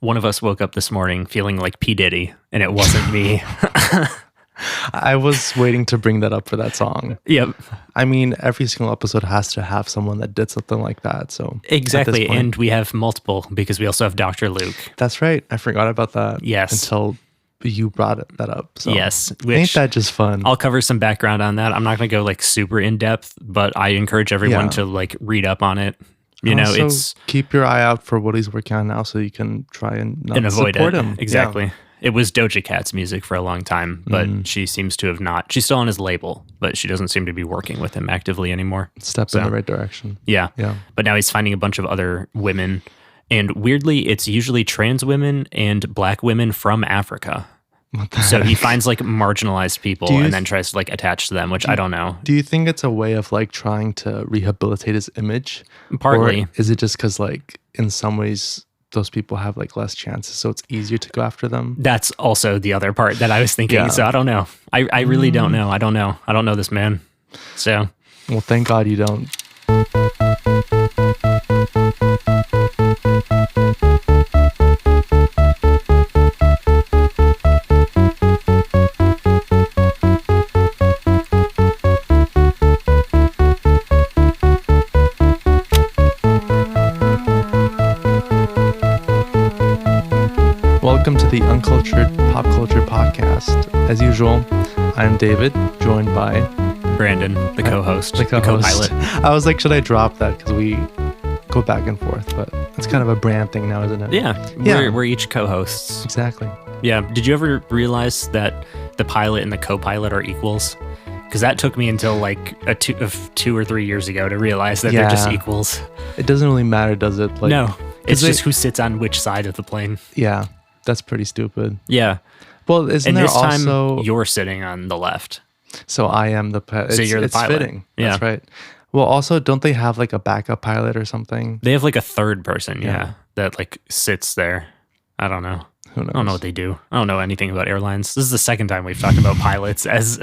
one of us woke up this morning feeling like P. Diddy, and it wasn't me. I was waiting to bring that up for that song. Yep. I mean, every single episode has to have someone that did something like that. So Exactly. And we have multiple because we also have Dr. Luke. That's right. I forgot about that. Yes. Until you brought that up. So. Yes. Ain't that just fun? I'll cover some background on that. I'm not going to go like super in depth, but I encourage everyone to like read up on it. You know, it's keep your eye out for what he's working on now so you can try and avoid support it. him. Exactly. Yeah. It was Doja Cat's music for a long time, but she seems to have not. She's still on his label, but she doesn't seem to be working with him actively anymore. Step in the right direction. Yeah. But now he's finding a bunch of other women. And weirdly, it's usually trans women and black women from Africa. So he finds like marginalized people and then tries to like attach to them, which I don't know. Do you think it's a way of like trying to rehabilitate his image? Partly. Or is it just because like in some ways those people have like less chances, so it's easier to go after them? That's also the other part that I was thinking. Yeah. So I don't know. I really don't know. I don't know. I don't know this man. So. Well, thank God you don't. Welcome to the Uncultured Pop Culture Podcast. As usual, I'm David, joined by Brandon, the co-host, the co-pilot. I was like, should I drop that? Because we go back and forth, but it's kind of a brand thing now, isn't it? Yeah. We're each co-hosts. Exactly. Yeah. Did you ever realize that the pilot and the co-pilot are equals? Because that took me until like 2 or 3 years ago to realize that they're just equals. It doesn't really matter, does it? Like, no. It's just who sits on which side of the plane. Yeah. That's pretty stupid. Yeah. Well, isn't there also... this time, you're sitting on the left. So I am the pilot. So you're the pilot. It's fitting. Yeah. That's right. Well, also, don't they have like a backup pilot or something? They have like a third person, that like sits there. I don't know. Who knows? I don't know what they do. I don't know anything about airlines. This is the second time we've talked about pilots as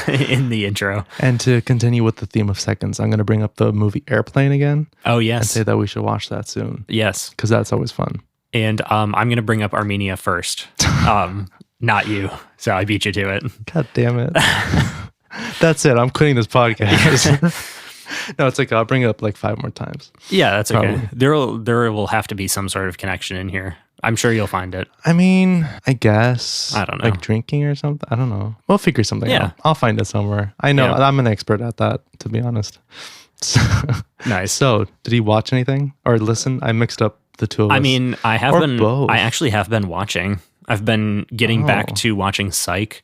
in the intro. And to continue with the theme of seconds, I'm going to bring up the movie Airplane again. Oh, yes. And say that we should watch that soon. Yes. Because that's always fun. And I'm going to bring up Armenia first. Not you. So I beat you to it. God damn it. That's it. I'm quitting this podcast. No, it's like I'll bring it up like 5 more times. Yeah, that's probably okay. There will have to be some sort of connection in here. I'm sure you'll find it. I mean, I guess. I don't know. Like drinking or something? I don't know. We'll figure something out. I'll find it somewhere. I know. Yeah. I'm an expert at that, to be honest. Nice. So, did he watch anything or listen? I mixed up the two of us. I mean, I have been. Both. I actually have been watching. I've been getting back to watching Psych,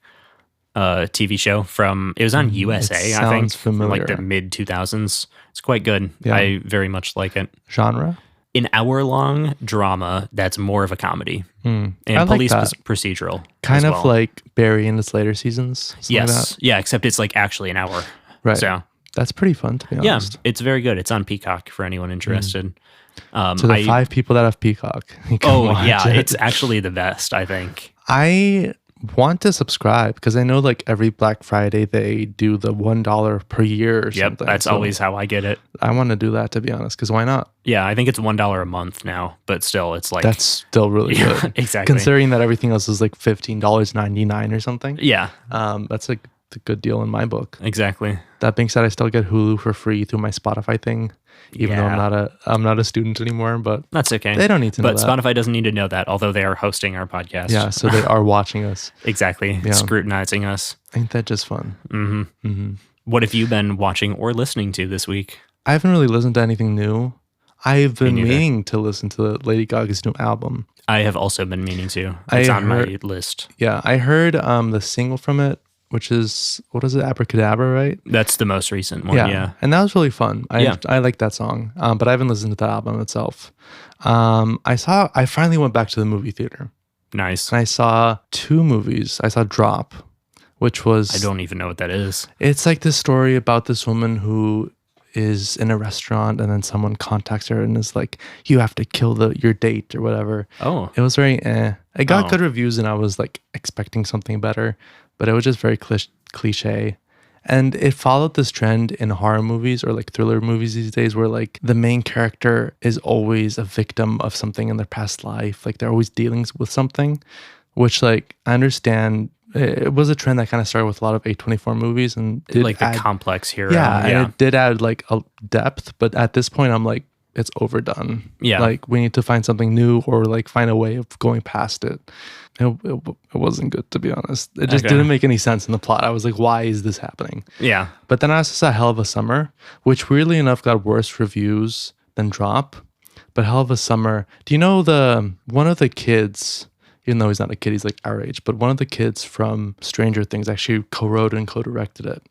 TV show from. It was on USA, I think, familiar. From like the mid 2000s. It's quite good. Yeah. I very much like it. Genre? An hour-long drama that's more of a comedy and police procedural. Kind of like Barry in its later seasons. Yes, yeah, except it's like actually an hour. Right. So that's pretty fun, to be honest. Yeah, it's very good. It's on Peacock for anyone interested. To the 5 people that have Peacock. It's actually the best, I think. I want to subscribe because I know like every Black Friday they do the $1 per year or something. That's always how I get it. I want to do that, to be honest, because why not? Yeah, I think it's $1 a month now, but still it's like... That's still really good. Exactly. Considering that everything else is like $15.99 or something. Yeah. That's like the good deal in my book. Exactly. That being said, I still get Hulu for free through my Spotify thing. Even though I'm not a student anymore, but that's okay. They don't need to know that. But Spotify doesn't need to know that, although they are hosting our podcast. Yeah, so they are watching us. Exactly. Yeah. Scrutinizing us. Ain't that just fun? Mm-hmm. Mm-hmm. What have you been watching or listening to this week? I haven't really listened to anything new. I've been meaning to listen to Lady Gaga's new album. I have also been meaning to. It's on my list. Yeah, I heard the single from it, which is, what is it, Abracadabra, right? That's the most recent one, yeah. And that was really fun. I like that song, but I haven't listened to the album itself. I finally went back to the movie theater. Nice. And I saw 2 movies. I saw Drop, which was... I don't even know what that is. It's like this story about this woman who is in a restaurant and then someone contacts her and is like, you have to kill your date or whatever. Oh. It was very It got good reviews and I was like expecting something better. But it was just very cliche. And it followed this trend in horror movies or like thriller movies these days where like the main character is always a victim of something in their past life. Like they're always dealing with something, which like I understand it was a trend that kind of started with a lot of A24 movies and did like add, the complex hero. yeah, and it did add like a depth, but at this point I'm like, it's overdone. Yeah. Like we need to find something new or like find a way of going past it. It wasn't good, to be honest. It just didn't make any sense in the plot. I was like, why is this happening? Yeah. But then I also saw Hell of a Summer, which weirdly enough got worse reviews than Drop. But Hell of a Summer, do you know one of the kids, even though he's not a kid, he's like our age, but one of the kids from Stranger Things actually co-wrote and co-directed it.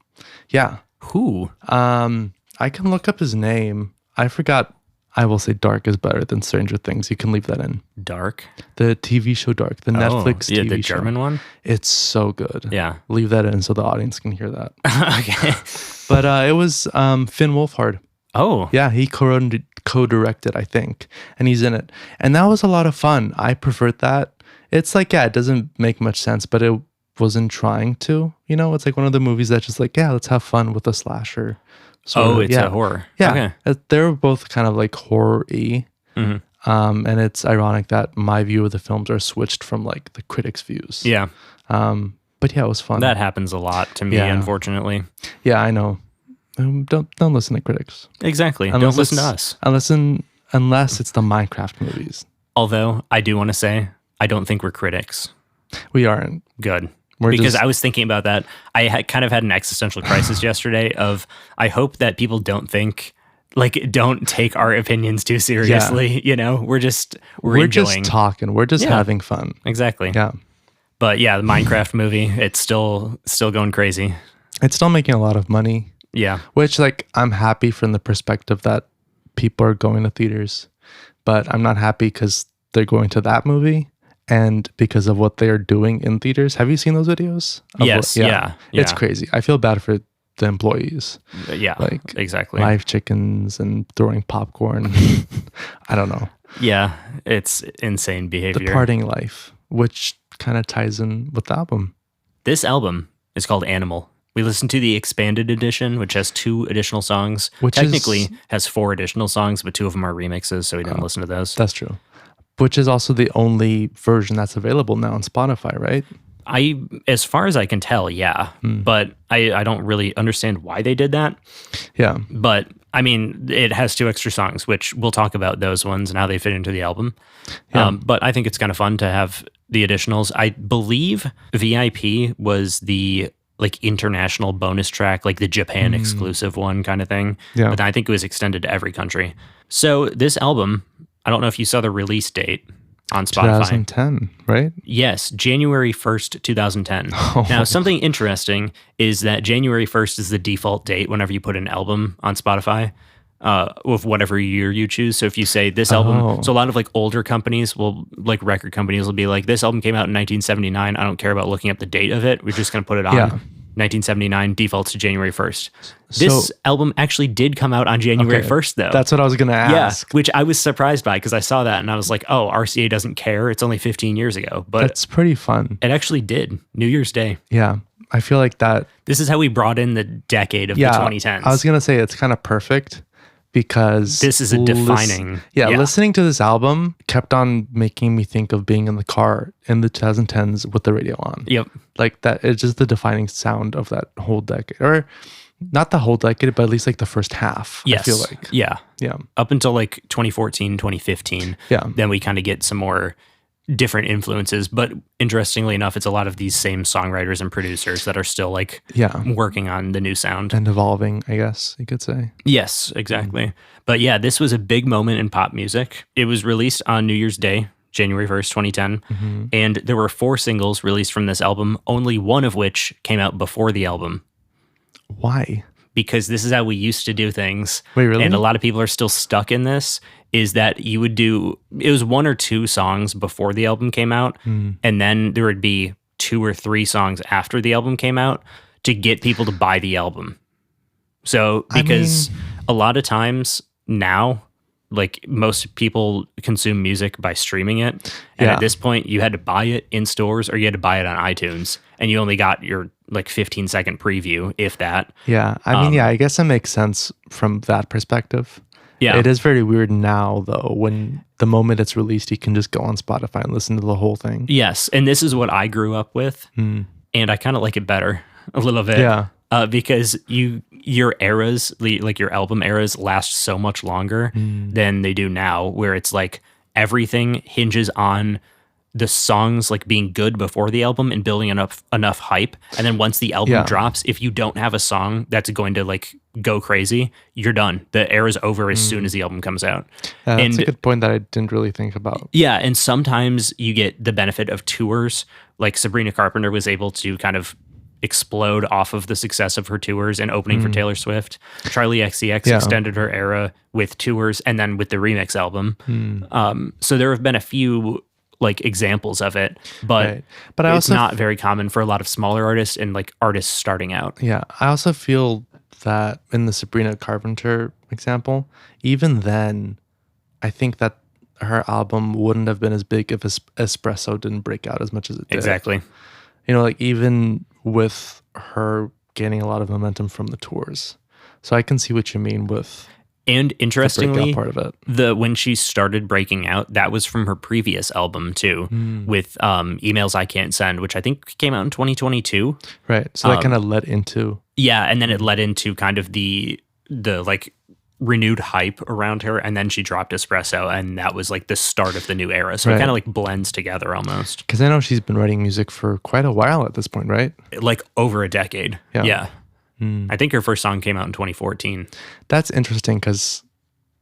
Yeah. Who? I can look up his name. I forgot. I will say Dark is better than Stranger Things. You can leave that in. Dark? The TV show Dark, the Netflix TV the show. German one? It's so good. Yeah. Leave that in so the audience can hear that. Okay. But it was Finn Wolfhard. Oh. Yeah, he co-directed, I think, and he's in it. And that was a lot of fun. I preferred that. It's like, yeah, it doesn't make much sense, but it wasn't trying to. You know, it's like one of the movies that's just like, yeah, let's have fun with a slasher. It's a horror. Yeah, okay. They were both kind of like horror-y. Mm-hmm. And it's ironic that my view of the films are switched from like the critics' views. Yeah. But yeah, it was fun. That happens a lot to me, unfortunately. Yeah, I know. Don't listen to critics. Exactly. Don't listen to us. Unless it's the Minecraft movies. Although I do want to say, I don't think we're critics. We aren't. Good. Because I was thinking about that. I had kind of had an existential crisis yesterday of, I hope that people don't take our opinions too seriously. Yeah. You know, we're just talking. We're just having fun. Exactly. Yeah. But yeah, the Minecraft movie, it's still going crazy. It's still making a lot of money. Yeah. Which like, I'm happy from the perspective that people are going to theaters, but I'm not happy because they're going to that movie. And because of what they are doing in theaters. Have you seen those videos? Yes. Yeah. It's crazy. I feel bad for the employees. Yeah. Like exactly. Live chickens and throwing popcorn. I don't know. Yeah. It's insane behavior. The partying life, which kind of ties in with the album. This album is called Animal. We listened to the expanded edition, which has 2 additional songs. Which technically has 4 additional songs, but 2 of them are remixes, so we didn't listen to those. That's true. Which is also the only version that's available now on Spotify, right? As far as I can tell, yeah. But I don't really understand why they did that. Yeah. But I mean, it has 2 extra songs, which we'll talk about those ones and how they fit into the album. Yeah. But I think it's kind of fun to have the additionals. I believe VIP was the like international bonus track, like the Japan exclusive one kind of thing. Yeah. But I think it was extended to every country. So this album, I don't know if you saw the release date on Spotify. 2010, right? Yes, January 1st, 2010. Oh. Now, something interesting is that January 1st is the default date whenever you put an album on Spotify of whatever year you choose. So if you say this album, so a lot of like older companies will, like record companies will be like, this album came out in 1979. I don't care about looking up the date of it. We're just going to put it on. Yeah. 1979 defaults to January 1st. This album actually did come out on January 1st, though. That's what I was going to ask. Yeah, which I was surprised by because I saw that and I was like, oh, RCA doesn't care. It's only 15 years ago. But that's pretty fun. It actually did. New Year's Day. Yeah, I feel like that. This is how we brought in the decade of the 2010s. I was going to say it's kind of perfect because this is a defining. Listening to this album kept on making me think of being in the car in the 2010s with the radio on. Yep. Like that, it's just the defining sound of that whole decade. Or not the whole decade, but at least like the first half. Yes. I feel like. Yeah. Yeah. Up until like 2014, 2015. Yeah. Then we kind of get some more different influences. But interestingly enough, it's a lot of these same songwriters and producers that are still like working on the new sound. And evolving, I guess you could say. Yes, exactly. Mm-hmm. But yeah, this was a big moment in pop music. It was released on New Year's Day, January 1st, 2010. Mm-hmm. And there were 4 singles released from this album, only one of which came out before the album. Why? Because this is how we used to do things. Wait, really? And a lot of people are still stuck in this, is that you would do, it was 1 or 2 songs before the album came out, and then there would be 2 or 3 songs after the album came out to get people to buy the album. So, because a lot of times now, like most people consume music by streaming it. And at this point you had to buy it in stores or you had to buy it on iTunes and you only got your like 15-second preview, if that. Yeah. I mean, I guess it makes sense from that perspective. Yeah. It is very weird now, though, when the moment it's released, you can just go on Spotify and listen to the whole thing. Yes. And this is what I grew up with. And I kind of like it better a little bit. Yeah. Because your eras, like your album eras, last so much longer than they do now, where it's like everything hinges on the songs like being good before the album and building enough hype, and then once the album drops, if you don't have a song that's going to like go crazy, you're done. The era's over as soon as the album comes out. That's a good point that I didn't really think about. Yeah, and sometimes you get the benefit of tours. Like Sabrina Carpenter was able to kind of explode off of the success of her tours and opening for Taylor Swift. Charlie XCX extended her era with tours and then with the remix album. So there have been a few like examples of it, but but it's not very common for a lot of smaller artists and like artists starting out. Yeah, I also feel that in the Sabrina Carpenter example, even then, I think that her album wouldn't have been as big if Espresso didn't break out as much as it did. Exactly. You know, like even with her gaining a lot of momentum from the tours. So I can see what you mean with and interestingly, the breakout part of it. When she started breaking out, that was from her previous album too, with Emails I Can't Send, which I think came out in 2022. Right. So that kind of led into and then it led into kind of the like renewed hype around her, and then she dropped Espresso, and that was like the start of the new era. So it kind of like blends together almost. Because I know she's been writing music for quite a while at this point, right? Like over a decade. Yeah. I think her first song came out in 2014. That's interesting because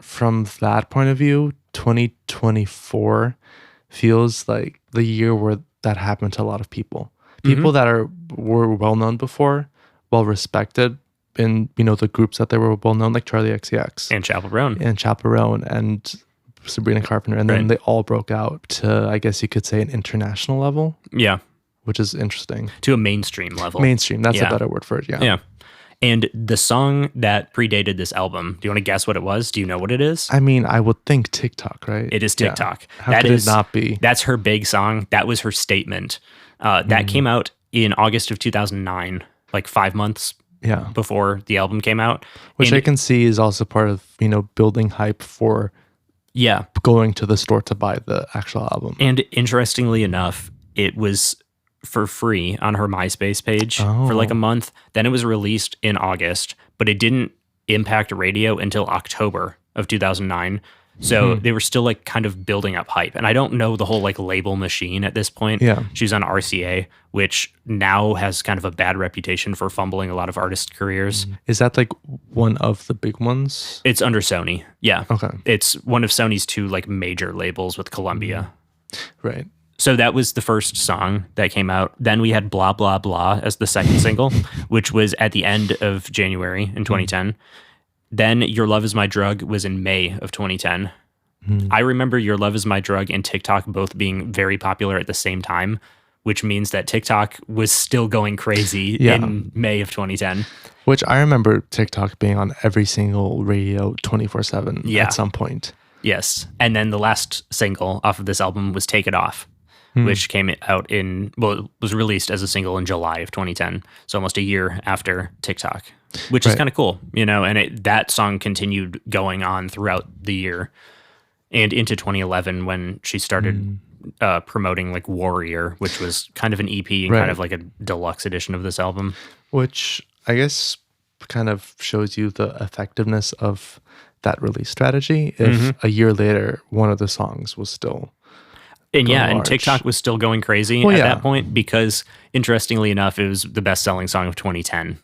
from that point of view, 2024 feels like the year where that happened to a lot of people. People that were well known before, well respected in, you know, the groups that they were well known, like Charlie XCX and Chappell Roan and Sabrina Carpenter, and then they all broke out to, I guess you could say, an international level. Yeah, which is interesting. To a mainstream level. Mainstream, that's a better word for it. Yeah. And the song that predated this album, do you want to guess what it was? Do you know what it is? I mean, I would think TikTok, right? It is TikTok. Yeah. How could it not be? That's her big song. That was her statement. That came out in August of 2009, like 5 months before the album came out. Which I can see is also part of, you know, building hype for going to the store to buy the actual album. And interestingly enough, it was for free on her MySpace page for like a month. Then it was released in August, but it didn't impact radio until October of 2009. So they were still like kind of building up hype. And I don't know the whole like label machine at this point. Yeah. She was on RCA, which now has kind of a bad reputation for fumbling a lot of artist careers. Is that like one of the big ones? It's under Sony. Yeah. Okay. It's one of Sony's two like major labels with Columbia. Right. So that was the first song that came out. Then we had Blah, Blah, Blah as the second single, which was at the end of January in 2010. Then Your Love Is My Drug was in May of 2010. I remember Your Love Is My Drug and TikTok both being very popular at the same time, which means that TikTok was still going crazy in May of 2010. Which I remember TikTok being on every single radio 24/7 at some point. Yes. And then the last single off of this album was Take It Off, which came out was released as a single in July of 2010. So almost a year after TikTok, which is kind of cool, you know, and that song continued going on throughout the year and into 2011 when she started promoting like Warrior, which was kind of an EP and kind of like a deluxe edition of this album. Which I guess kind of shows you the effectiveness of that release strategy. If a year later, one of the songs was still and TikTok was still going crazy at that point because, interestingly enough, it was the best-selling song of 2010,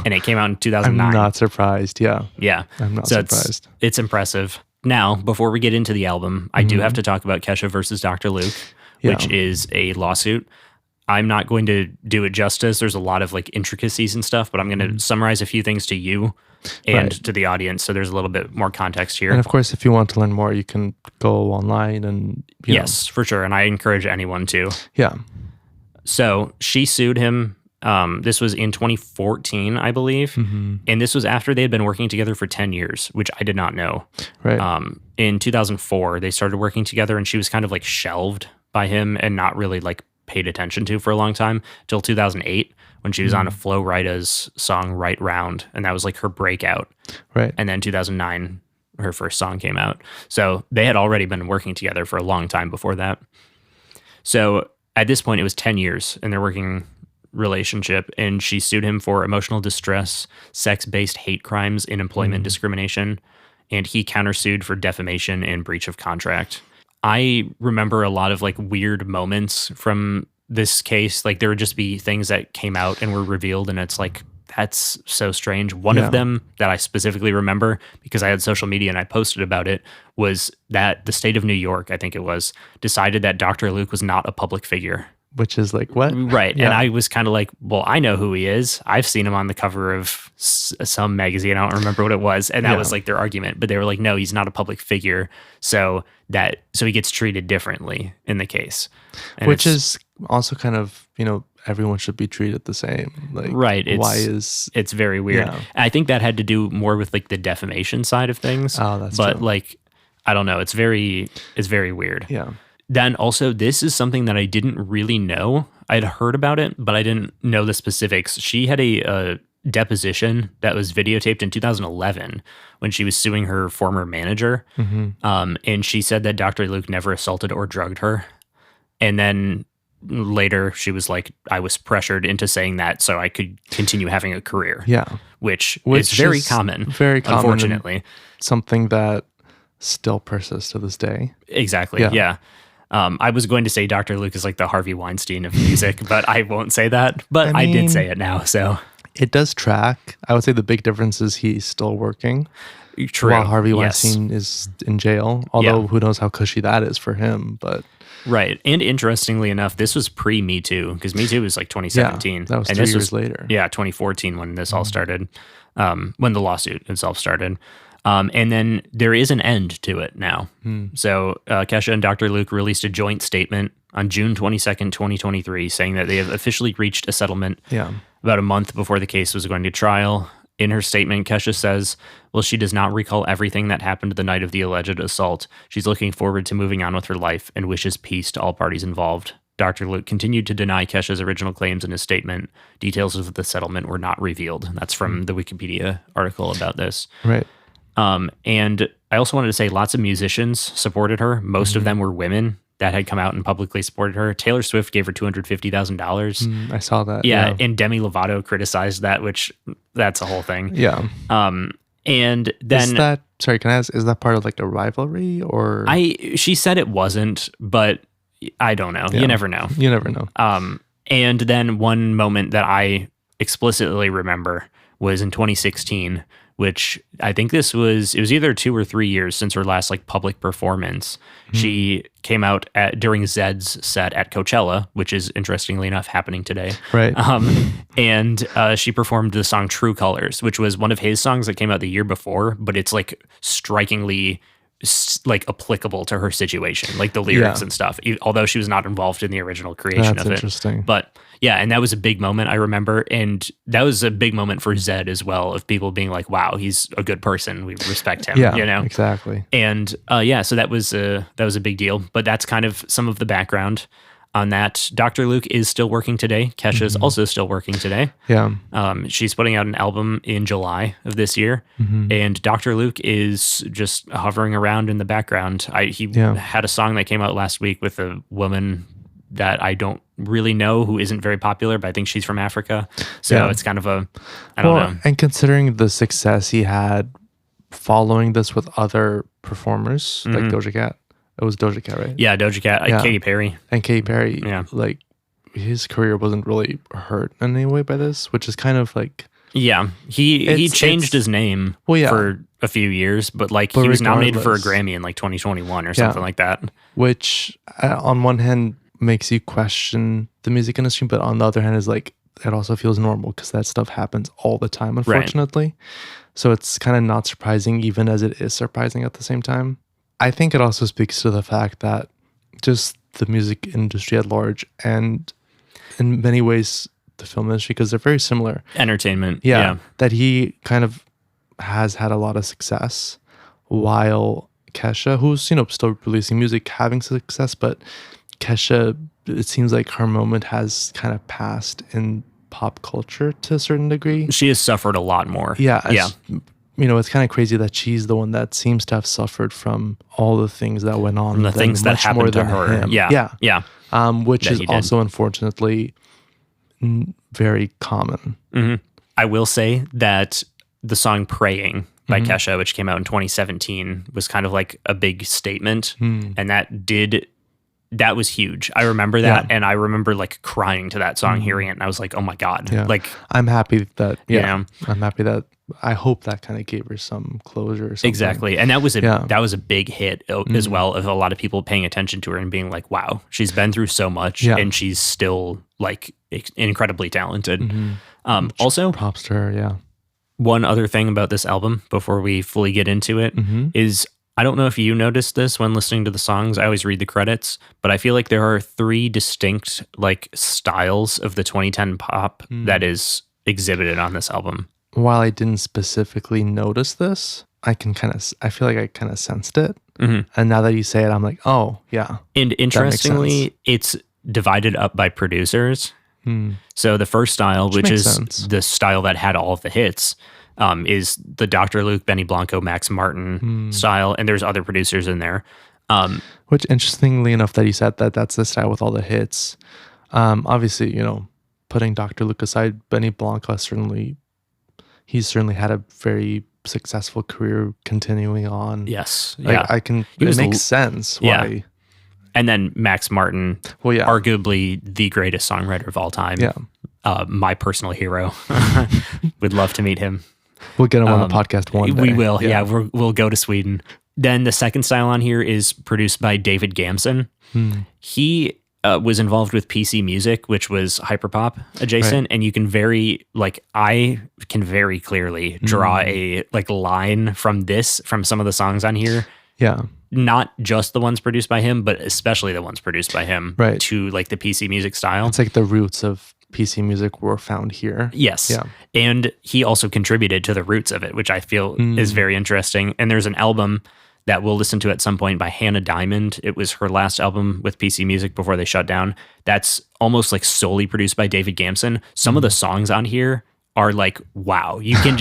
and it came out in 2009. I'm not surprised. Yeah, I'm not surprised. It's impressive. Now, before we get into the album, I do have to talk about Kesha versus Dr. Luke, which is a lawsuit. I'm not going to do it justice. There's a lot of like intricacies and stuff, but I'm going to summarize a few things to you and to the audience, so there's a little bit more context here. And of course, if you want to learn more, you can go online and yes, for sure. And I encourage anyone to. Yeah. So she sued him. This was in 2014, I believe, and this was after they had been working together for 10 years, which I did not know. Right. In 2004, they started working together, and she was kind of like shelved by him and not really like paid attention to for a long time till 2008 when she was on a Flo Rida's song Right Round, and that was like her breakout. Right. And then 2009 her first song came out. So they had already been working together for a long time before that. So at this point, it was 10 years in their working relationship, and she sued him for emotional distress, sex-based hate crimes, and employment discrimination, and he countersued for defamation and breach of contract. I remember a lot of like weird moments from this case. Like there would just be things that came out and were revealed, and it's like, that's so strange. One of them that I specifically remember because I had social media and I posted about it was that the state of New York, I think it was, decided that Dr. Luke was not a public figure. Which is like, what? Right. Yeah. And I was kind of like, well, I know who he is. I've seen him on the cover of some magazine. I don't remember what it was. And that was like their argument. But they were like, no, he's not a public figure. So he gets treated differently in the case. And which is also kind of, everyone should be treated the same. Like, right. It's very weird. Yeah. And I think that had to do more with like the defamation side of things. Oh, that's But true. like, I don't know. It's very weird. Yeah. Then also, this is something that I didn't really know. I'd heard about it, but I didn't know the specifics. She had a deposition that was videotaped in 2011 when she was suing her former manager. And she said that Dr. Luke never assaulted or drugged her. And then later she was like, I was pressured into saying that so I could continue having a career. Yeah. Which is very common. Very common. Unfortunately. Something that still persists to this day. Exactly. Yeah. I was going to say Dr. Luke is like the Harvey Weinstein of music, but I won't say that. But I did say it now, so. It does track. I would say the big difference is he's still working. True. While Harvey Weinstein is in jail. Although who knows how cushy that is for him, but. Right. And interestingly enough, this was pre-Me Too, because Me Too was like 2017. Yeah, that was and 3 this years later. Yeah, 2014 when this all started, when the lawsuit itself started. And then there is an end to it now. So Kesha and Dr. Luke released a joint statement on June 22nd, 2023, saying that they have officially reached a settlement about a month before the case was going to trial. In her statement, Kesha says, well, she does not recall everything that happened the night of the alleged assault. She's looking forward to moving on with her life and wishes peace to all parties involved. Dr. Luke continued to deny Kesha's original claims in his statement. Details of the settlement were not revealed. That's from the Wikipedia article about this. Right. And I also wanted to say lots of musicians supported her. Most of them were women that had come out and publicly supported her. Taylor Swift gave her $250,000. I saw that. Yeah, and Demi Lovato criticized that, which that's a whole thing. Yeah. And then is that, sorry, can I ask, is that part of like a rivalry or? She said it wasn't, but I don't know. You never know. You never know. And then one moment that I explicitly remember was in 2016, which I think it was either 2 or 3 years since her last like public performance. She came out during Zed's set at Coachella, which is interestingly enough happening today. Right. And she performed the song True Colors, which was one of his songs that came out the year before, but it's like strikingly like applicable to her situation, like the lyrics and stuff, although she was not involved in the original creation of it. That's interesting. But yeah, and that was a big moment, I remember. And that was a big moment for Zed as well, of people being like, wow, he's a good person. We respect him, yeah, you know? Exactly. And so that was a big deal. But that's kind of some of the background on that. Dr. Luke is still working today. Kesha's also still working today. Yeah. She's putting out an album in July of this year. And Dr. Luke is just hovering around in the background. He had a song that came out last week with a woman that I don't really know, who isn't very popular, but I think she's from Africa. So it's kind of I don't know. And considering the success he had following this with other performers, like Doja Cat. It was Doja Cat, right? Yeah, Doja Cat, Katy Perry. And Katy Perry, like his career wasn't really hurt in any way by this, which is kind of like... Yeah, he changed his name for a few years, but he was nominated for a Grammy in like 2021 or something like that. Which on one hand makes you question the music industry, but on the other hand is like, it also feels normal because that stuff happens all the time, unfortunately. Right. So it's kind of not surprising, even as it is surprising at the same time. I think it also speaks to the fact that just the music industry at large, and in many ways the film industry, because they're very similar. Entertainment. Yeah. That he kind of has had a lot of success, while Kesha, who's, still releasing music, having success, but Kesha, it seems like her moment has kind of passed in pop culture to a certain degree. She has suffered a lot more. Yeah. Yeah. It's kind of crazy that she's the one that seems to have suffered from all the things that went on. From the things that happened to her. Him. Yeah. Which that is also unfortunately very common. Mm-hmm. I will say that the song Praying by Kesha, which came out in 2017, was kind of like a big statement. And that was huge. I remember that. And I remember like crying to that song, hearing it. And I was like, oh my God. Yeah. Like, I'm happy that, I'm happy that, I hope that kind of gave her some closure or something. Exactly. And that was a big hit as well, of a lot of people paying attention to her and being like, wow, she's been through so much and she's still like incredibly talented. Also, props to her. Yeah. One other thing about this album before we fully get into it is, I don't know if you noticed this when listening to the songs. I always read the credits, but I feel like there are 3 distinct like styles of the 2010 pop that is exhibited on this album. While I didn't specifically notice this, I feel like I kind of sensed it. And now that you say it, I'm like, oh yeah. And interestingly, it's divided up by producers. So the first style, which is the style that had all of the hits, is the Dr. Luke, Benny Blanco, Max Martin style. And there's other producers in there. Which, interestingly enough, that you said that that's the style with all the hits. Obviously, putting Dr. Luke aside, Benny Blanco he's certainly had a very successful career continuing on. Yes. It makes sense why. Yeah. And then Max Martin, arguably the greatest songwriter of all time. Yeah. My personal hero. Would love to meet him. We'll get him on the podcast one day. We will. Yeah. We'll go to Sweden. Then the second style on here is produced by David Gamson. He was involved with PC Music, which was hyperpop adjacent, and you can I can very clearly draw a line from some of the songs on here. Yeah. Not just the ones produced by him, but especially the ones produced by him, right, to like the PC Music style. It's like the roots of PC Music were found here. Yes. Yeah. And he also contributed to the roots of it, which I feel is very interesting. And there's an album that we'll listen to at some point by Hannah Diamond. It was her last album with PC Music before they shut down. That's almost like solely produced by David Gamson. Some of the songs on here are like, wow, you can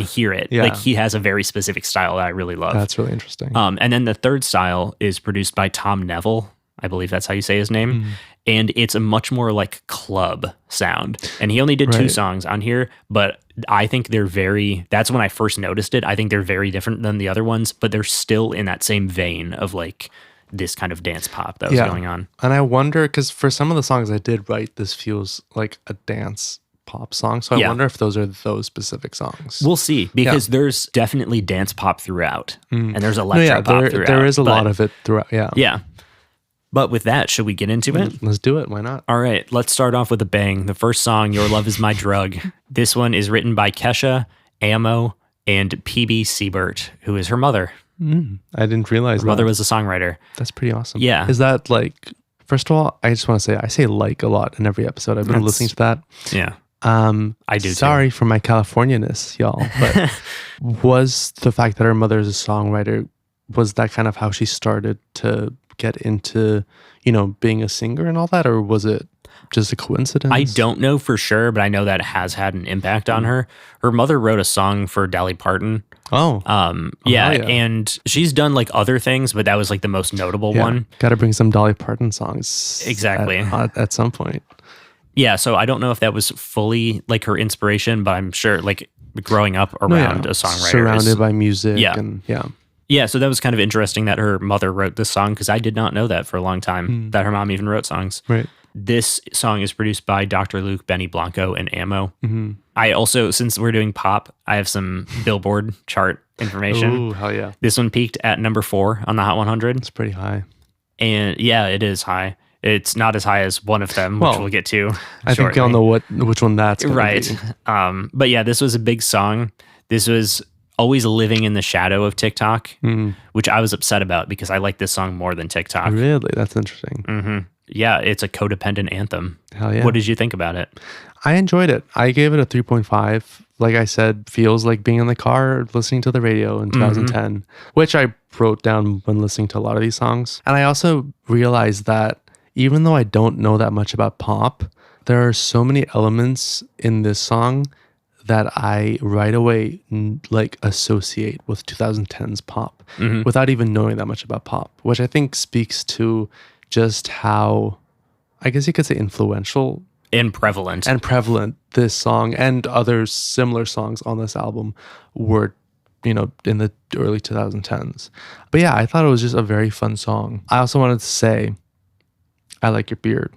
hear it. Yeah. Like he has a very specific style that I really love. That's really interesting. And then the third style is produced by Tom Neville. I believe that's how you say his name. And it's a much more like club sound. And he only did 2 songs on here, but I think that's when I first noticed it. I think they're very different than the other ones, but they're still in that same vein of like this kind of dance pop that was going on. And I wonder, because for some of the songs I did write, this feels like a dance pop song. So I wonder if those are those specific songs. We'll see, because there's definitely dance pop throughout, and there's electro pop throughout. There is a lot of it throughout. Yeah. Yeah. But with that, should we get into it? Let's do it. Why not? All right. Let's start off with a bang. The first song, Your Love Is My Drug. This one is written by Kesha, Ammo, and PB Siebert, who is her mother. I didn't realize her mother was a songwriter. That's pretty awesome. Yeah. Is that like, first of all, I just want to say, I say like a lot in every episode. I've been listening to that. Yeah. I do. Sorry for my Californianess, y'all. But was the fact that her mother is a songwriter, was that kind of how she started to get into, being a singer and all that, or was it just a coincidence? I don't know for sure, but I know that has had an impact on her. Her mother wrote a song for Dolly Parton. Yeah, and she's done like other things, but that was like the most notable one. Got to bring some Dolly Parton songs exactly at some point. Yeah, so I don't know if that was fully like her inspiration, but I'm sure like growing up around a songwriter, surrounded by music. Yeah, so that was kind of interesting that her mother wrote this song, because I did not know that for a long time, that her mom even wrote songs. Right. This song is produced by Dr. Luke, Benny Blanco, and Ammo. I also, since we're doing pop, I have some Billboard chart information. Ooh, hell yeah. This one peaked at number 4 on the Hot 100. It's pretty high. And yeah, it is high. It's not as high as one of them, which we'll get to I think y'all know which one that's going to be. But yeah, this was a big song. This was always living in the shadow of TikTok, which I was upset about because I like this song more than TikTok. Really? That's interesting. Yeah, it's a codependent anthem. Hell yeah. What did you think about it? I enjoyed it. I gave it a 3.5. Like I said, feels like being in the car listening to the radio in 2010, which I wrote down when listening to a lot of these songs. And I also realized that even though I don't know that much about pop, there are so many elements in this song that I right away like associate with 2010s pop without even knowing that much about pop, which I think speaks to just how, I guess you could say, influential and prevalent this song and other similar songs on this album were, in the early 2010s. But yeah, I thought it was just a very fun song. I also wanted to say, I like your beard.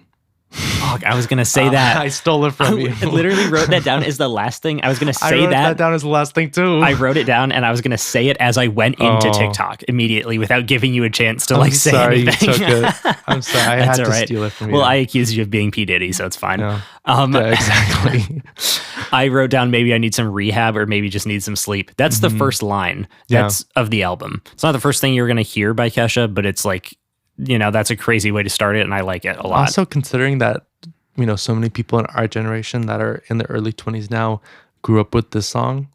Fuck, I was going to say that. I stole it from you. I literally wrote that down as the last thing. I was going to say I wrote that down as the last thing too. I wrote it down and I was going to say it as I went into TikTok immediately without giving you a chance to say anything. You took it. I'm sorry. I had to steal it from you. Well, I accused you of being P. Diddy, so it's fine. Yeah. Yeah, exactly. I wrote down maybe I need some rehab or maybe just need some sleep. That's the first line of the album. It's not the first thing you're going to hear by Kesha, but it's like, that's a crazy way to start it, and I like it a lot. Also, considering that, so many people in our generation that are in the early 20s now grew up with this song,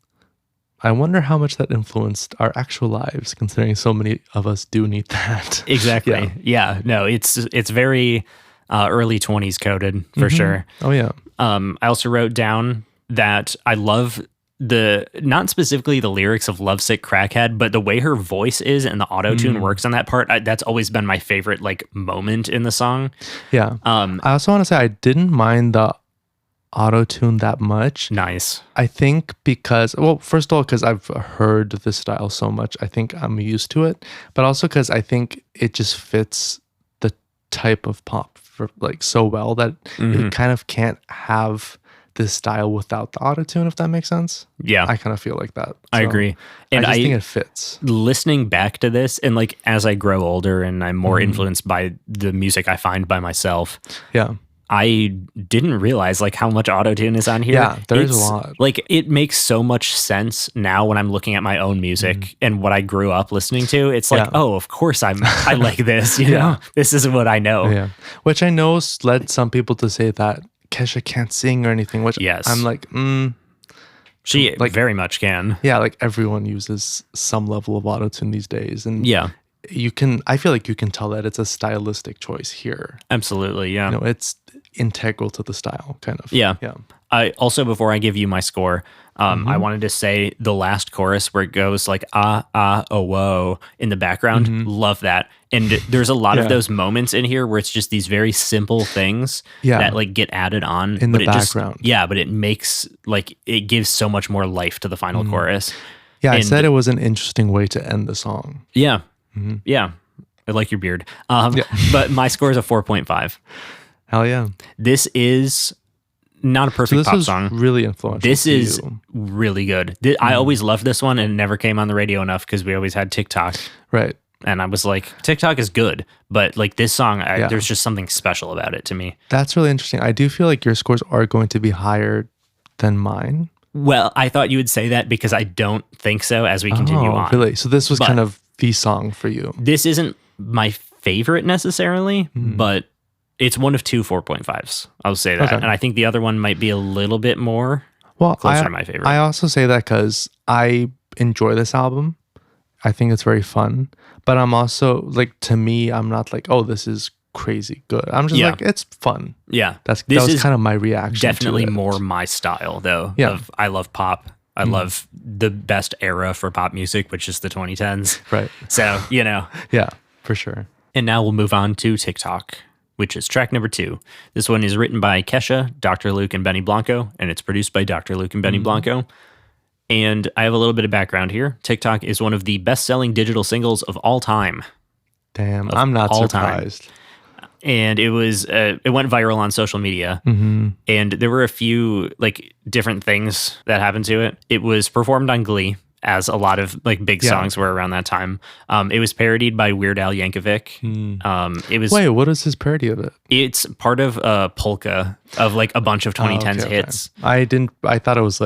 I wonder how much that influenced our actual lives, considering so many of us do need that. Exactly. Yeah. No, it's very early 20s coded for sure. Oh, yeah. I also wrote down that I love not specifically the lyrics of Lovesick Crackhead, but the way her voice is and the auto-tune works on that part. That's always been my favorite moment in the song. Yeah. I also want to say I didn't mind the auto-tune that much. Nice. I think because, well, first of all, because I've heard this style so much, I think I'm used to it, but also because I think it just fits the type of pop so well that it kind of can't have this style without the autotune, if that makes sense. Yeah. I kind of feel like that. So I agree. And I think it fits. Listening back to this and as I grow older and I'm more influenced by the music I find by myself. Yeah. I didn't realize how much autotune is on here. Yeah, there's a lot. It makes so much sense now when I'm looking at my own music and what I grew up listening to. It's oh, of course I like this, you know? This is what I know. Yeah. Which I know led some people to say that Kesha can't sing or anything, which I'm like, she very much can. Yeah, everyone uses some level of autotune these days. And I feel like you can tell that it's a stylistic choice here. Absolutely, yeah. It's integral to the style, kind of. Yeah. Yeah. I also, before I give you my score, I wanted to say the last chorus where it goes oh, whoa in the background. Love that. And there's a lot of those moments in here where it's just these very simple things that get added on in the background. But it makes it gives so much more life to the final chorus. Yeah, I said it was an interesting way to end the song. Yeah. Yeah. I like your beard. But my score is a 4.5. Hell yeah. This is not a perfect pop song. Really influential. This is really good. I always loved this one and it never came on the radio enough because we always had TikTok. Right. And I was like, TikTok is good, but this song, there's just something special about it to me. That's really interesting. I do feel like your scores are going to be higher than mine. Well, I thought you would say that because I don't think so as we continue on. Really? So this was kind of the song for you. This isn't my favorite necessarily, but it's one of two 4.5s. I'll say that. Okay. And I think the other one might be a little bit more closer to my favorite. I also say that because I enjoy this album. I think it's very fun. But I'm also, to me, I'm not oh, this is crazy good. I'm just it's fun. Yeah. That was kind of my reaction. Definitely to it. more my style, though. Yeah. I love pop. I love the best era for pop music, which is the 2010s. Right. So, Yeah, for sure. And now we'll move on to TikTok, which is track number 2. This one is written by Kesha, Dr. Luke, and Benny Blanco, and it's produced by Dr. Luke and Benny Blanco. And I have a little bit of background here. TikTok is one of the best-selling digital singles of all time. Damn, I'm not surprised. And it was it went viral on social media, and there were a few different things that happened to it. It was performed on Glee, as a lot of big songs were around that time. It was parodied by Weird Al Yankovic. It was. Wait, what is his parody of it? It's part of a polka of a bunch of 2010s hits. Okay. I thought it was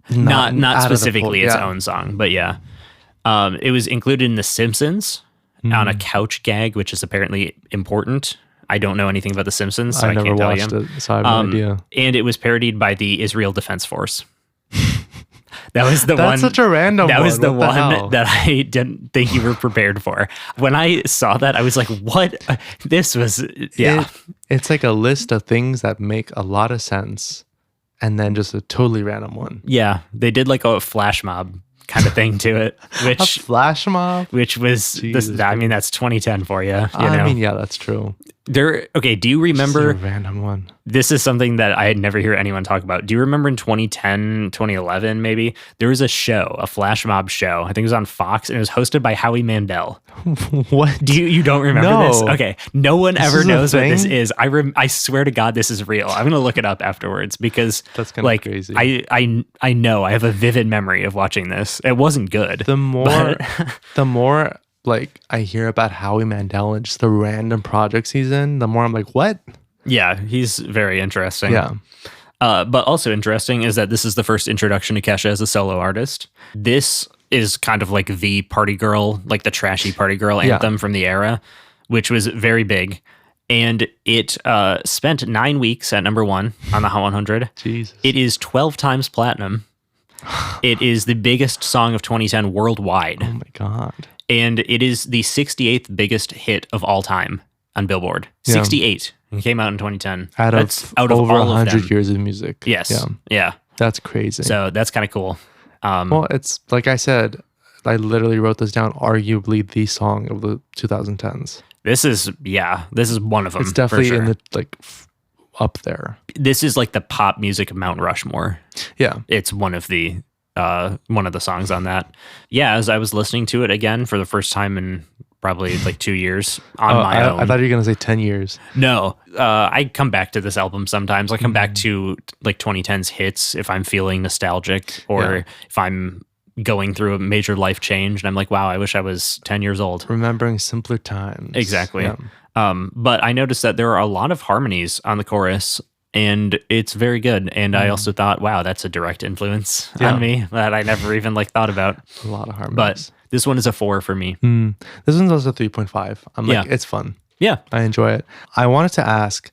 not specifically its own song, but yeah. It was included in The Simpsons on a couch gag, which is apparently important. I don't know anything about The Simpsons, so I can't tell you. It, so I have no idea. And it was parodied by the Israel Defense Force. That was the one. That's such a random one. That was the What the one hell? that I didn't think you were prepared for. When I saw that, I was like, what? This was, yeah. It's like a list of things that make a lot of sense and then just a totally random one. Yeah. They did like a flash mob kind of thing to it, A which flash mob? which was, I mean, that's 2010 for you. I mean, yeah, that's true. Okay, do you Just remember? a random one. This is something that I had never hear anyone talk about. Do you remember in 2010, 2011, maybe? There was a show, a flash mob show. I think it was on Fox, and it was hosted by Howie Mandel. What? You don't remember this? No. Okay. No one This ever is a knows what this thing? is. I swear to God, this is real. I'm going to look it up afterwards because That's kind of like, crazy. I know I have a vivid memory of watching this. It wasn't good. The more like I hear about Howie Mandel and just the random projects he's in, the more I'm like, what? Yeah, he's very interesting. Yeah. But also interesting is that this is the first introduction to Kesha as a solo artist. This is kind of like the party girl, like the trashy party girl anthem from the era, which was very big. And it spent 9 weeks at number 1 on the Hot 100. Jesus. It is 12 times platinum. It is the biggest song of 2010 worldwide. Oh my God. And it is the 68th biggest hit of all time on Billboard. Yeah. 68. It came out in 2010. Out of over 100 years of music. Yes. Yeah. Yeah. That's crazy. So that's kind of cool. Well, it's like I said, I literally wrote this down, arguably the song of the 2010s. This is one of them. It's definitely for sure. in the up there. This is like the pop music of Mount Rushmore. Yeah. It's one of the songs on that. Yeah, as I was listening to it again for the first time in probably like 2 years on my own. I thought you were going to say 10 years. No, I come back to this album sometimes. I come back to like 2010's hits if I'm feeling nostalgic or if I'm going through a major life change and I'm like, wow, I wish I was 10 years old. Remembering simpler times. Exactly. Yeah. But I noticed that there are a lot of harmonies on the chorus and it's very good. And I also thought, wow, that's a direct influence on me that I never even like thought about. A lot of harmonies. But this one is a 4 for me. This one's also 3.5. I'm like, it's fun. Yeah. I enjoy it. I wanted to ask,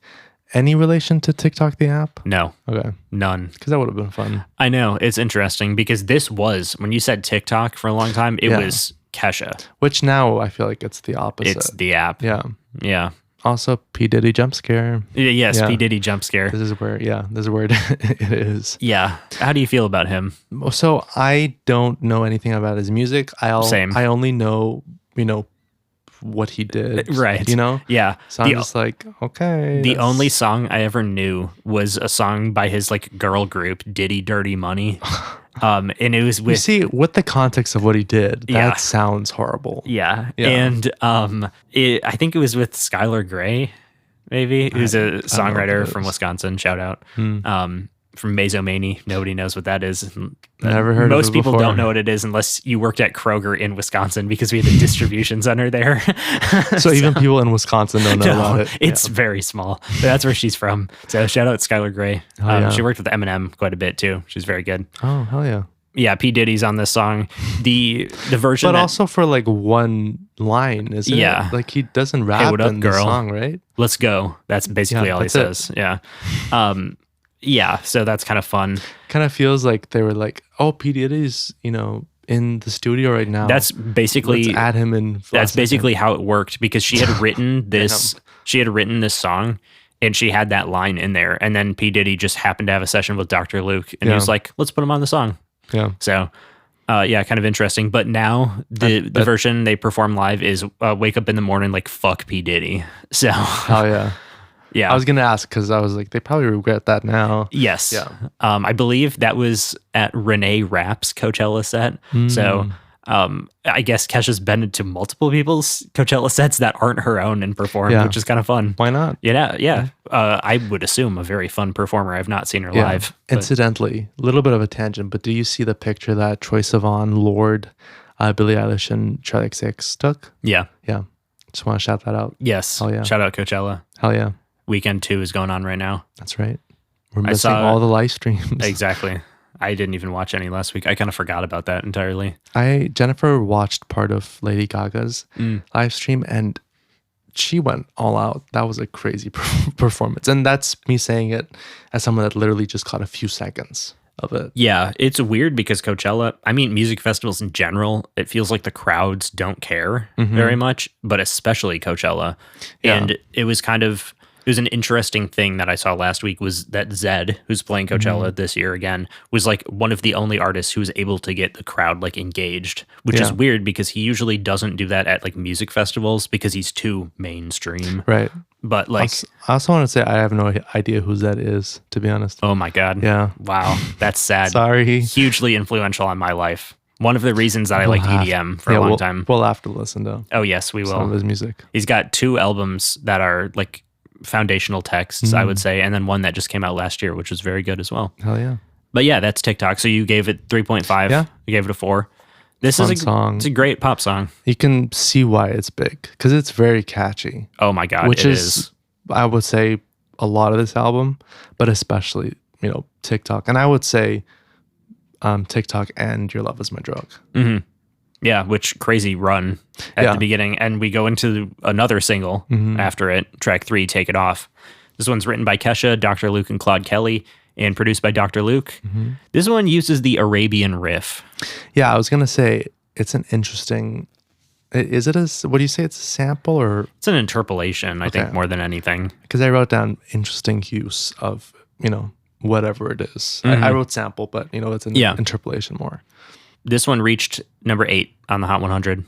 any relation to TikTok, the app? No. Okay. None. Because that would have been fun. I know. It's interesting because this was, when you said TikTok for a long time, it was Kesha. Which now I feel like it's the opposite. It's the app. Yeah. Yeah. Also, P. Diddy jump scare. Yes, P. Diddy jump scare. This is where it is. Yeah. How do you feel about him? So I don't know anything about his music. Same. I only know, what he did. Right. Yeah. So I'm just like, okay. The only song I ever knew was a song by his like girl group, Diddy Dirty Money. And it was with... You see, with the context of what he did, that sounds horrible. Yeah. And I think it was with Skylar Grey, maybe, who's a songwriter from Wisconsin. Shout out. From Mazomanie. Nobody knows what that is. Never heard of it Most people before. don't know what it is unless you worked at Kroger in Wisconsin because we had a distribution center there. So even people in Wisconsin don't know about it. It's very small. But that's where she's from. So shout out Skylar Grey. She worked with Eminem quite a bit too. She's very good. Oh, hell yeah. Yeah, P. Diddy's on this song. The version, but also for like one line, isn't it? Like he doesn't rap what up, in girl? the song, right? Let's go. That's basically all he says. Yeah. Yeah, so that's kind of fun. Kind of feels like they were like, oh, P. Diddy's, in the studio right now. That's basically Let's add him in. That's basically how it worked because she had written this. She had written this song, and she had that line in there. And then P. Diddy just happened to have a session with Dr. Luke, and he was like, "Let's put him on the song." Yeah. So, kind of interesting. But now the version they perform live is "Wake Up in the Morning like fuck P. Diddy." So. Oh yeah. Yeah. I was going to ask because I was like, they probably regret that now. Yes. Yeah. I believe that was at Renee Rapp's Coachella set. So I guess Kesha's been to multiple people's Coachella sets that aren't her own and performed, which is kind of fun. Why not? Yeah. I would assume a very fun performer. I've not seen her live. But. Incidentally, a little bit of a tangent, but do you see the picture that Troye Sivan, Lord, Billie Eilish, and Charlie XCX took? Yeah. Yeah. Just want to shout that out. Yes. Hell yeah. Shout out Coachella. Hell yeah. Weekend 2 is going on right now. That's right. We're missing all the live streams. Exactly. I didn't even watch any last week. I kind of forgot about that entirely. Jennifer watched part of Lady Gaga's live stream and she went all out. That was a crazy performance. And that's me saying it as someone that literally just caught a few seconds of it. Yeah, it's weird because Coachella, I mean, music festivals in general, it feels like the crowds don't care very much, but especially Coachella. Yeah. And it was an interesting thing that I saw last week was that Zed, who's playing Coachella this year again, was like one of the only artists who was able to get the crowd like engaged, which is weird because he usually doesn't do that at like music festivals because he's too mainstream. Right. But like, I also want to say I have no idea who Zed is, to be honest. oh my God. Yeah. Wow. That's sad. Sorry. Hugely influential on my life. One of the reasons that I liked EDM for a long time. We'll have to listen to Oh, yes, we will. some of his music. He's got 2 albums that are like foundational texts, I would say, and then one that just came out last year, which was very good as well. Hell yeah. But yeah, that's TikTok. So you gave it 3.5. Yeah. You gave it a 4. This Fun is song. It's a great pop song. You can see why it's big because it's very catchy. Oh my God, which it is, I would say, a lot of this album, but especially, TikTok. And I would say TikTok and Your Love Is My Drug. Mm-hmm. Yeah, which crazy run at the beginning. And we go into another single after it, track 3, Take It Off. This one's written by Kesha, Dr. Luke, and Claude Kelly, and produced by Dr. Luke. This one uses the Arabian riff. Yeah, I was going to say, it's an interesting... Is it what do you say? It's a sample or? It's an interpolation, I think, more than anything. Because I wrote down interesting use of, whatever it is. I wrote sample, but, it's an interpolation more. This one reached number 8 on the Hot 100.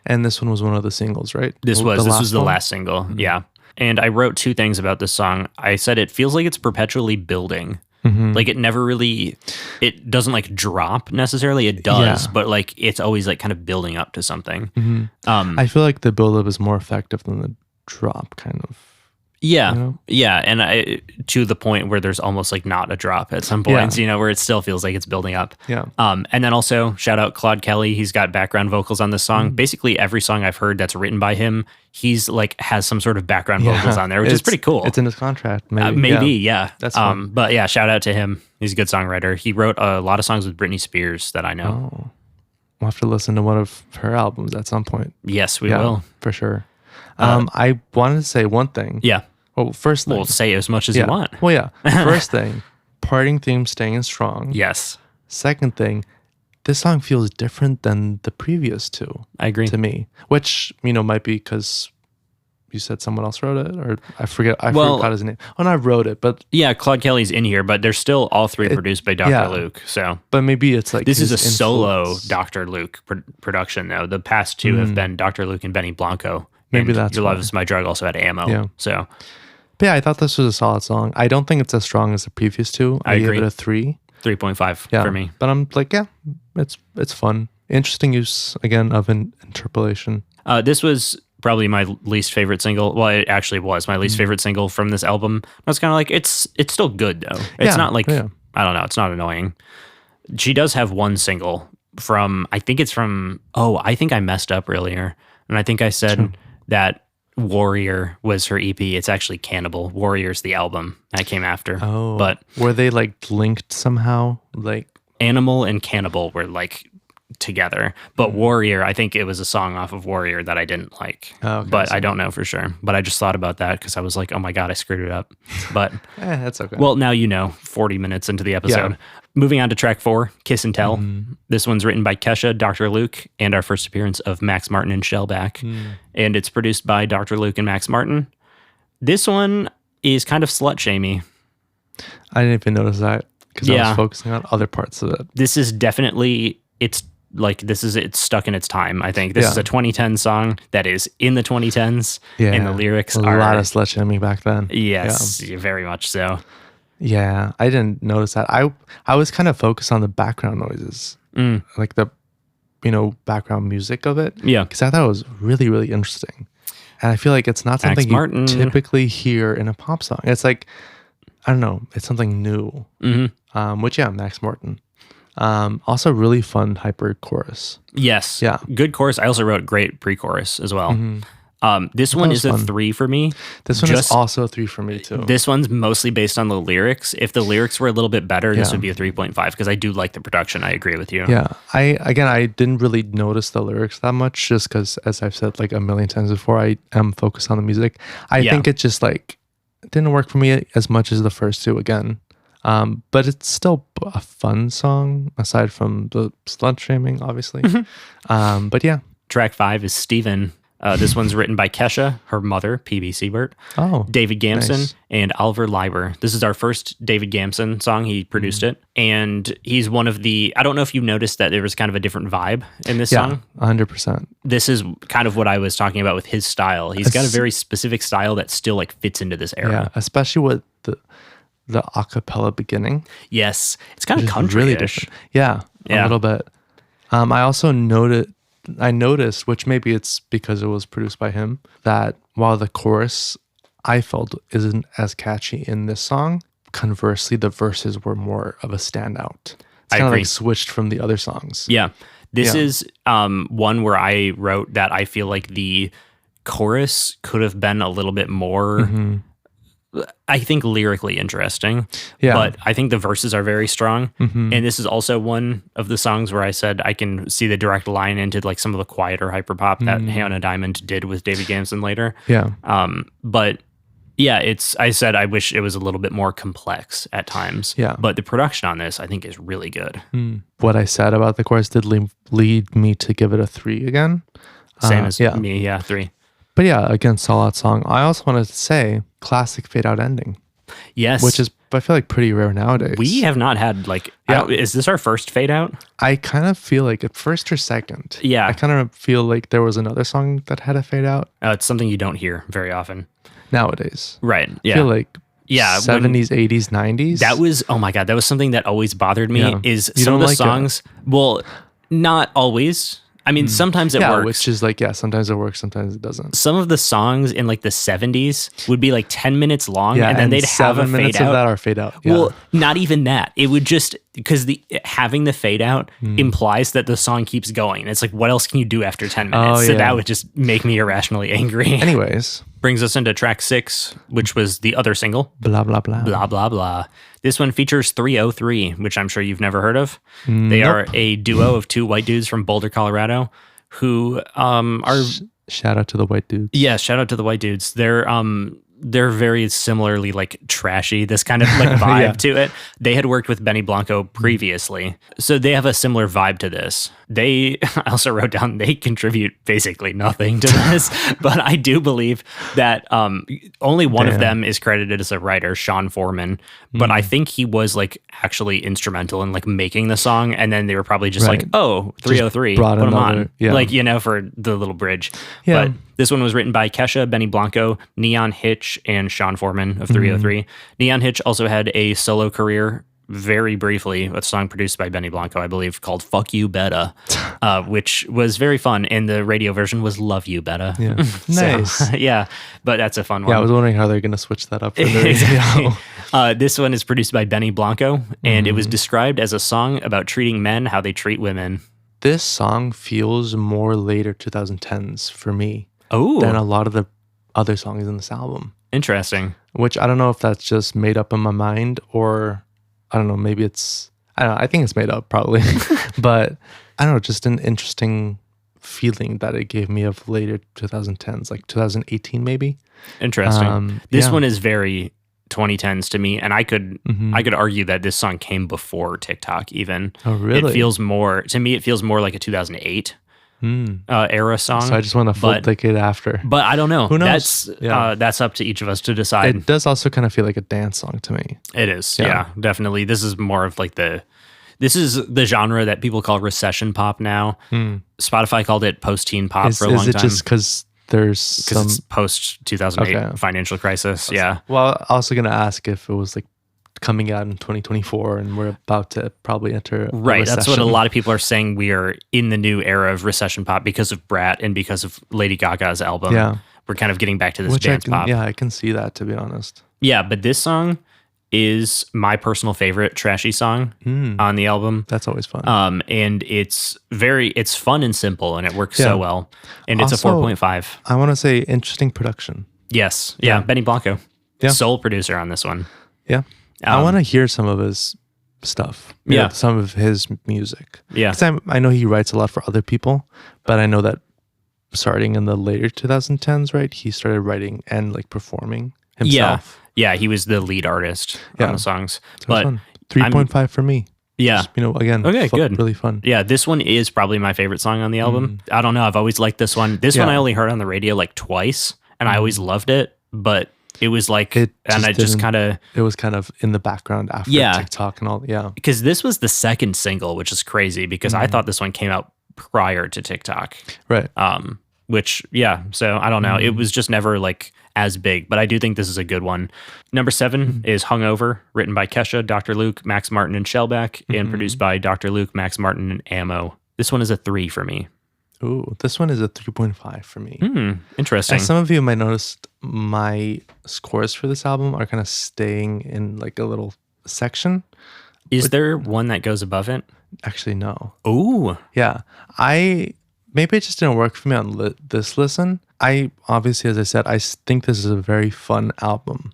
And this one was one of the singles, right? This was the last single, yeah. And I wrote 2 things about this song. I said it feels like it's perpetually building. Like it never really, it doesn't like drop necessarily. It does, but like it's always like kind of building up to something. I feel like the buildup is more effective than the drop, kind of. Yeah, yeah, and to the point where there's almost like not a drop at some points, where it still feels like it's building up. Yeah. And then also shout out Claude Kelly. He's got background vocals on this song. Basically every song I've heard that's written by him, he's like has some sort of background vocals on there, which is pretty cool. It's in his contract, maybe. Yeah. That's fun. But yeah, shout out to him. He's a good songwriter. He wrote a lot of songs with Britney Spears that I know. Oh, we'll have to listen to one of her albums at some point. Yes, we will for sure. I wanted to say one thing. Yeah. Well, first thing. Well, say as much as you want. Well, yeah. First thing, parting theme staying strong. Yes. Second thing, this song feels different than the previous 2. I agree. To me, which, might be because you said someone else wrote it, or I forgot his name. Oh, no, I wrote it, but... Yeah, Claude Kelly's in here, but they're still all 3 produced by Dr. Luke, so... But maybe it's like this is a solo Dr. Luke production, though. The past 2 have been Dr. Luke and Benny Blanco. Maybe and that's Your Love Is My Drug also had Ammo, Yeah. so... But yeah, I thought this was a solid song. I don't think it's as strong as the previous 2. I agree. gave it a 3. 3.5 for me. But I'm like, it's fun. Interesting use, again, of an interpolation. This was probably my least favorite single. Well, it actually was my least favorite single from this album. I was kind of like, it's still good, though. It's not like, I don't know, it's not annoying. She does have one single I think I messed up earlier. And I think I said that Warrior was her EP. It's actually Cannibal. Warrior's the album that came after. Oh, but were they like linked somehow? Like Animal and Cannibal were like together, but Warrior, I think it was a song off of Warrior that I didn't like. Oh, okay, but I don't know for sure. But I just thought about that because I was like, oh my God, I screwed it up. But that's okay. Well, now 40 minutes into the episode. Moving on to track 4, Kiss and Tell. This one's written by Kesha, Dr. Luke, and our first appearance of Max Martin and Shellback. And it's produced by Dr. Luke and Max Martin. This one is kind of slut-shamey. I didn't even notice that because I was focusing on other parts of it. This is definitely, it's stuck in its time, I think. This is a 2010 song that is in the 2010s. Yeah. And the lyrics are... A lot of slut-shaming back then. Yes, very much so. Yeah, I didn't notice that. I was kind of focused on the background noises, like the, background music of it. Yeah, because I thought it was really, really interesting, and I feel like it's not something you typically hear in a pop song. It's like, I don't know, it's something new. Which Max Martin. Also, really fun hyper chorus. Yes. Yeah. Good chorus. I also wrote great pre-chorus as well. This one is a 3 for me. This one is also a 3 for me too. This one's mostly based on the lyrics. If the lyrics were a little bit better, this would be a 3.5 because I do like the production. I agree with you. Yeah. I didn't really notice the lyrics that much just because, as I've said like a million times before, I am focused on the music. I think it just like it didn't work for me as much as the first 2 again. But it's still a fun song aside from the slut shaming, obviously. But yeah. Track 5 is Steven. This one's written by Kesha, her mother, P.B. Siebert, David Gamson, nice. and Oliver Leiber. This is our first David Gamson song. He produced it. And he's one of the... I don't know if you noticed that there was kind of a different vibe in this song. 100%. This is kind of what I was talking about with his style. He's got a very specific style that still like fits into this era. Yeah, especially with the a cappella beginning. Yes. It's kind of country-ish. Really different. Yeah, a little bit. I also noticed, which maybe it's because it was produced by him, that while the chorus I felt isn't as catchy in this song, conversely, the verses were more of a standout. It's kind of like switched from the other songs. Yeah. This is one where I wrote that I feel like the chorus could have been a little bit more, I think, lyrically interesting. Yeah. But I think the verses are very strong. And this is also one of the songs where I said I can see the direct line into like some of the quieter hyperpop that Hannah Diamond did with David Gamson later. Yeah. But yeah, I said I wish it was a little bit more complex at times. Yeah. But the production on this I think is really good. What I said about the chorus did lead me to give it a 3 again. Same as me, 3. But yeah, again, solid song. I also wanted to say classic fade out ending. Yes. Which is, I feel like, pretty rare nowadays. We have not had like, is this our first fade out? I kind of feel like at first or second. Yeah. I kind of feel like there was another song that had a fade out. It's something you don't hear very often. Nowadays. Right. Yeah. I feel like 70s, 80s, 90s. That was, oh my God, that was something that always bothered me is you some of the like songs, well, not always. I mean, sometimes it works. Which is like, sometimes it works, sometimes it doesn't. Some of the songs in like the 70s would be like 10 minutes long and then they'd have a fade out. 7 minutes of that are fade out. Yeah. Well, not even that. It would just, because having the fade out implies that the song keeps going. It's like, what else can you do after 10 minutes? So that would just make me irrationally angry. Anyways. Brings us into track 6, which was the other single. Blah, blah, blah. Blah, blah, blah. This one features 303, which I'm sure you've never heard of. They are a duo of 2 white dudes from Boulder, Colorado, who are... Shout out to the white dudes. Yeah, shout out to the white dudes. They're very similarly like trashy, this kind of like vibe to it. They had worked with Benny Blanco previously, so they have a similar vibe to this. I also wrote down they contribute basically nothing to this, but I do believe that only one of them is credited as a writer, Sean Foreman, but I think he was like actually instrumental in like making the song, and then they were probably just like, oh, 303, put him on, like, you know, for the little bridge. Yeah. But this one was written by Kesha, Benny Blanco, Neon Hitch, and Sean Foreman of 303. Neon Hitch also had a solo career very briefly, a song produced by Benny Blanco, I believe, called Fuck You Betta, which was very fun. And the radio version was Love You Betta. Yeah. Nice. Yeah, but that's a fun one. Yeah, I was wondering how they're going to switch that up for the radio. This one is produced by Benny Blanco, and it was described as a song about treating men how they treat women. This song feels more later 2010s for me. Oh, than a lot of the other songs in this album. Interesting. Which I don't know if that's just made up in my mind or I don't know, maybe it's, I don't know, I think it's made up probably. But I don't know, just an interesting feeling that it gave me of later 2010s, like 2018 maybe. Interesting. This one is very 2010s to me, and I could argue that this song came before TikTok even. Oh, really? It feels more, to me, it feels more like a 2008 era song. So I just want a full decade after. But I don't know. Who knows? That's up to each of us to decide. It does also kind of feel like a dance song to me. It is. Yeah, definitely. This is more of like this is the genre that people call recession pop now. Spotify called it post-teen pop for a long time. Is it just because there's some... it's post-2008 financial crisis? Yeah. Well, I'm also going to ask if it was like coming out in 2024 and we're about to probably enter a recession. That's what a lot of people are saying. We are in the new era of recession pop because of Brat and because of Lady Gaga's album. Yeah. We're kind of getting back to this dance pop. Yeah, I can see that, to be honest. Yeah, but this song is my personal favorite trashy song on the album. That's always fun. And it's fun and simple, and it works so well. And it's also, a 4.5. I want to say interesting production. Yes. Yeah. Benny Blanco. Sole producer on this one. Yeah. I want to hear some of his stuff. Some of his music. Yeah. Because I know he writes a lot for other people, but I know that starting in the later 2010s, right, he started writing and like performing himself. Yeah, he was the lead artist on the songs. So but fun. 3.5 for me. Yeah. Just, again, okay, good. Really fun. Yeah, this one is probably my favorite song on the album. I don't know. I've always liked this one. This one I only heard on the radio like twice, and I always loved it, but it was like, it was kind of in the background after TikTok and all. Yeah. Because this was the second single, which is crazy because I thought this one came out prior to TikTok. Right. Which, so I don't know. It was just never like as big, but I do think this is a good one. Number 7 is Hungover, written by Kesha, Dr. Luke, Max Martin, and Shellback, and produced by Dr. Luke, Max Martin, and Ammo. This one is a 3 for me. Ooh, this one is a 3.5 for me. Interesting. As some of you might notice, my scores for this album are kind of staying in like a little section. Is there one that goes above it? Actually, no. Ooh. Yeah. Maybe it just didn't work for me on this listen. I obviously, as I said, I think this is a very fun album.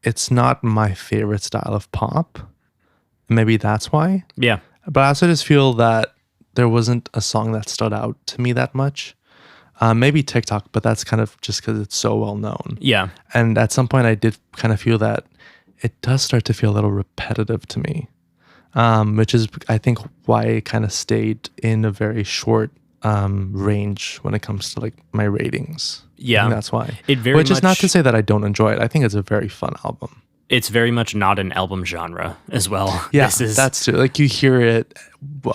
It's not my favorite style of pop. Maybe that's why. Yeah. But I also just feel that there wasn't a song that stood out to me that much. Maybe TikTok, but that's kind of just because it's so well known. Yeah. And at some point I did kind of feel that it does start to feel a little repetitive to me, which is, I think, why it kind of stayed in a very short range when it comes to like my ratings. Yeah. That's why. Which is not to say that I don't enjoy it. I think it's a very fun album. It's very much not an album genre as well. Yeah, that's true. Like you hear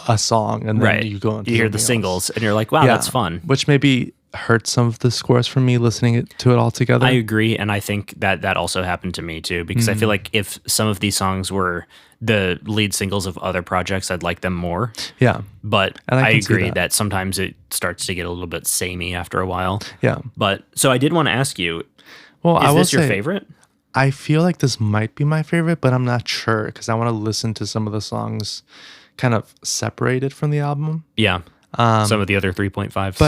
a song and then you go into you hear the singles and you're like, wow, that's fun. Which maybe hurt some of the scores from me listening to it all together. I agree. And I think that also happened to me too, because I feel like if some of these songs were the lead singles of other projects, I'd like them more. Yeah. But I agree that sometimes it starts to get a little bit samey after a while. Yeah. But so I did want to ask you, well, is this your favorite? I feel like this might be my favorite, but I'm not sure because I want to listen to some of the songs kind of separated from the album. Yeah. Some of the other 3.5s.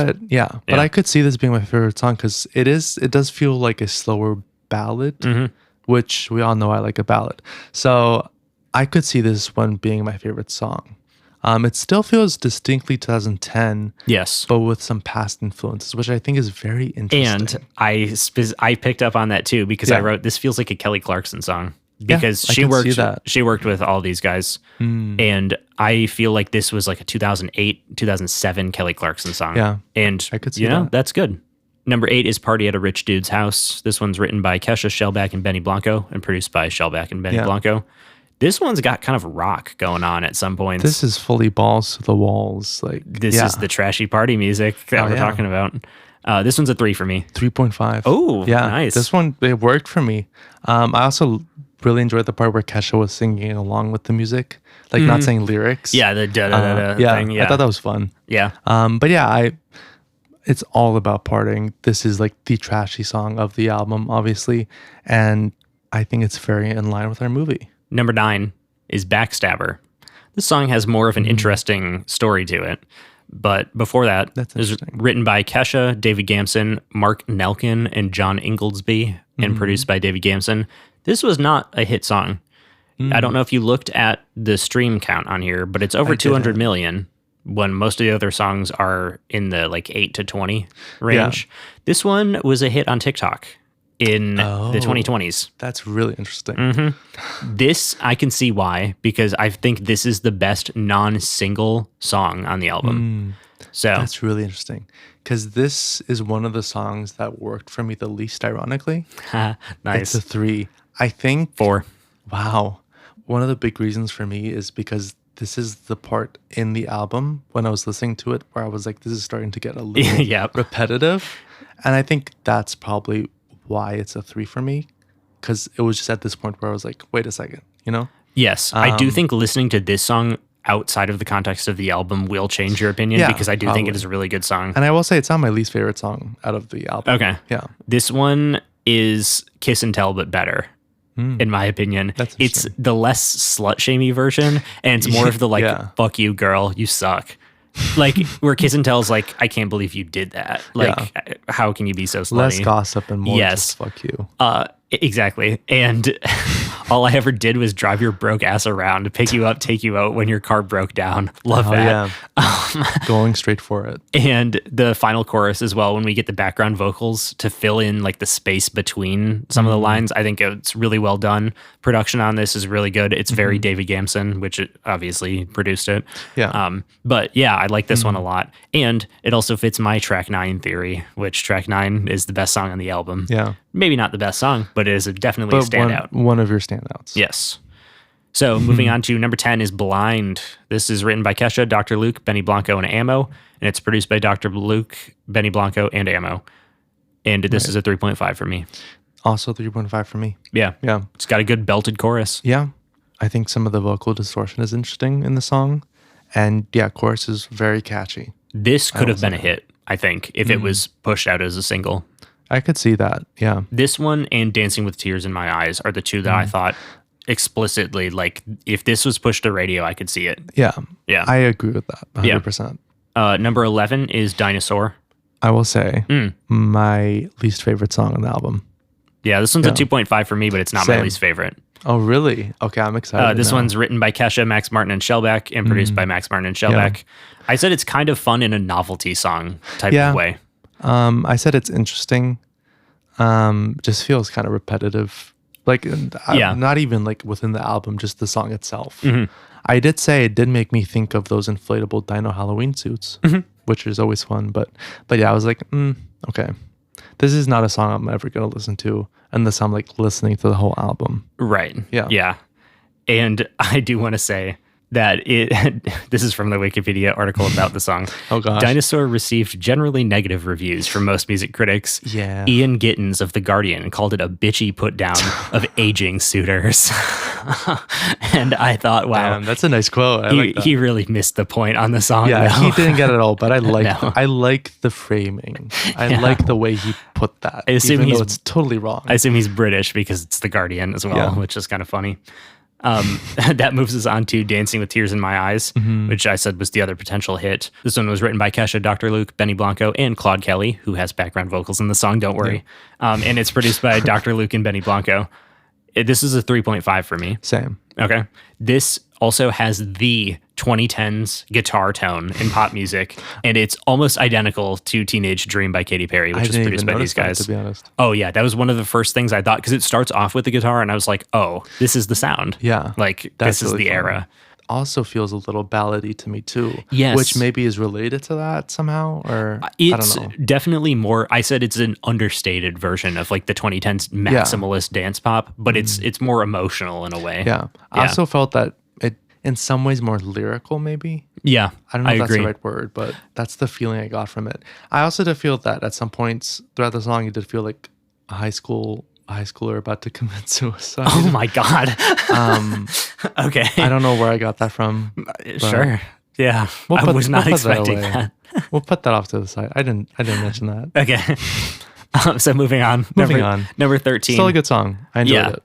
But I could see this being my favorite song because it does feel like a slower ballad, which we all know I like a ballad. So I could see this one being my favorite song. It still feels distinctly 2010. Yes. But with some past influences, which I think is very interesting. And I picked up on that too because I wrote, this feels like a Kelly Clarkson song. Because she worked with all these guys. And I feel like this was like a 2008, 2007 Kelly Clarkson song. Yeah. And I could see that. That's good. Number 8 is Party at a Rich Dude's House. This one's written by Kesha, Shellback, and Benny Blanco and produced by Shellback and Benny Blanco. This one's got kind of rock going on at some points. This is fully balls to the walls. This is the trashy party music that we're talking about. This one's a 3 for me. 3.5. Oh, nice. This one, it worked for me. I also really enjoyed the part where Kesha was singing along with the music, like not saying lyrics. Yeah, the da-da-da-da thing. Yeah. I thought that was fun. Yeah. But yeah, it's all about partying. This is like the trashy song of the album, obviously. And I think it's very in line with our movie. Number 9 is Backstabber. This song has more of an interesting story to it. But before that, it was written by Kesha, David Gamson, Mark Nelkin, and John Inglesby, and produced by David Gamson. This was not a hit song. I don't know if you looked at the stream count on here, but it's over 200 million when most of the other songs are in the like 8 to 20 range. Yeah. This one was a hit on TikTok in the 2020s. That's really interesting. This, I can see why, because I think this is the best non-single song on the album. So that's really interesting, because this is one of the songs that worked for me the least, ironically. Nice. It's a 3. I think 4. Wow. One of the big reasons for me is because this is the part in the album when I was listening to it where I was like, this is starting to get a little repetitive. And I think that's probably why it's a 3 for me, because it was just at this point where I was like, wait a second, Yes. I do think listening to this song outside of the context of the album will change your opinion, because I do think it is a really good song. And I will say it's not my least favorite song out of the album. Okay. Yeah. This one is Kiss and Tell, but better. In my opinion, it's the less slut-shamey version, and it's more of the like, fuck you, girl, you suck. Like, where Kiss and Tell's like, I can't believe you did that. Like, how can you be so slutty? Less gossip and more just fuck you. Exactly. And All I ever did was drive your broke ass around to pick you up, take you out when your car broke down. Love that. Yeah. Going straight for it. And the final chorus as well, when we get the background vocals to fill in like the space between some of the lines, I think it's really well done. Production on this is really good. It's very David Gamson, which it obviously produced it. Yeah. But yeah, I like this one a lot. And it also fits my track 9 theory, which track 9 is the best song on the album. Yeah. Maybe not the best song, but it is definitely a standout. One of your standouts. Yes. So moving on to number 10 is Blind. This is written by Kesha, Dr. Luke, Benny Blanco, and Ammo. And it's produced by Dr. Luke, Benny Blanco, and Ammo. And this is a 3.5 for me. Also 3.5 for me. Yeah. Yeah. It's got a good belted chorus. Yeah. I think some of the vocal distortion is interesting in the song. And yeah, chorus is very catchy. This could have been a hit, I think, if it was pushed out as a single. I could see that. Yeah. This one and Dancing with Tears in My Eyes are the two that I thought explicitly, like, if this was pushed to radio, I could see it. Yeah. Yeah. I agree with that 100%. Number 11 is Dinosaur. I will say my least favorite song on the album. Yeah, this one's a 2.5 for me, but it's not my least favorite. Oh, really? Okay, I'm excited. This one's written by Kesha, Max Martin, and Shellback, and produced by Max Martin and Shellback. I said it's kind of fun in a novelty song type of way. I said it's interesting. Just feels kind of repetitive. Like, not even like within the album, just the song itself. I did say it did make me think of those inflatable dino Halloween suits, which is always fun. But yeah, I was like, okay. This is not a song I'm ever going to listen to unless I'm like listening to the whole album. Right. Yeah. Yeah. And I do want to say that this is from the Wikipedia article about the song. Oh gosh. Dinosaur received generally negative reviews from most music critics. Yeah. Ian Gittins of The Guardian called it a bitchy put down of aging suitors. And I thought, wow. Damn, that's a nice quote. I like that. He really missed the point on the song. Yeah, though. he didn't get it all, but I like the framing. I like the way he put that. I assume even though it's totally wrong. I assume he's British because it's The Guardian as well, which is kind of funny. That moves us on to Dancing with Tears in My Eyes, which I said was the other potential hit. This one was written by Kesha, Dr. Luke, Benny Blanco, and Claude Kelly, who has background vocals in the song, don't worry. And it's produced by Dr. Luke and Benny Blanco. This is a 3.5 for me. Same. Okay. This also has the 2010s guitar tone in pop music, and it's almost identical to Teenage Dream by Katy Perry, which was produced by these guys. To be honest. Oh, yeah. That was one of the first things I thought, because it starts off with the guitar, and I was like, oh, this is the sound. Yeah. Like, That's this is really the fun. era. Also feels a little ballady to me too. Yes. Which maybe is related to that somehow, or It's I don't know. definitely more, I said it's an understated version of like the 2010s maximalist dance pop, but it's more emotional in a way. Yeah. I also felt that it, in some ways, more lyrical maybe. Yeah. I don't know if that's agree. the right word, but that's the feeling I got from it. I also did feel that at some points throughout the song, it did feel like a high schooler about to commit suicide. Oh my God. Okay. I don't know where I got that from. Sure. Yeah. I was not expecting that. We'll put that off to the side. I didn't mention that. Okay. So moving on. Number 13. Still a good song. I enjoyed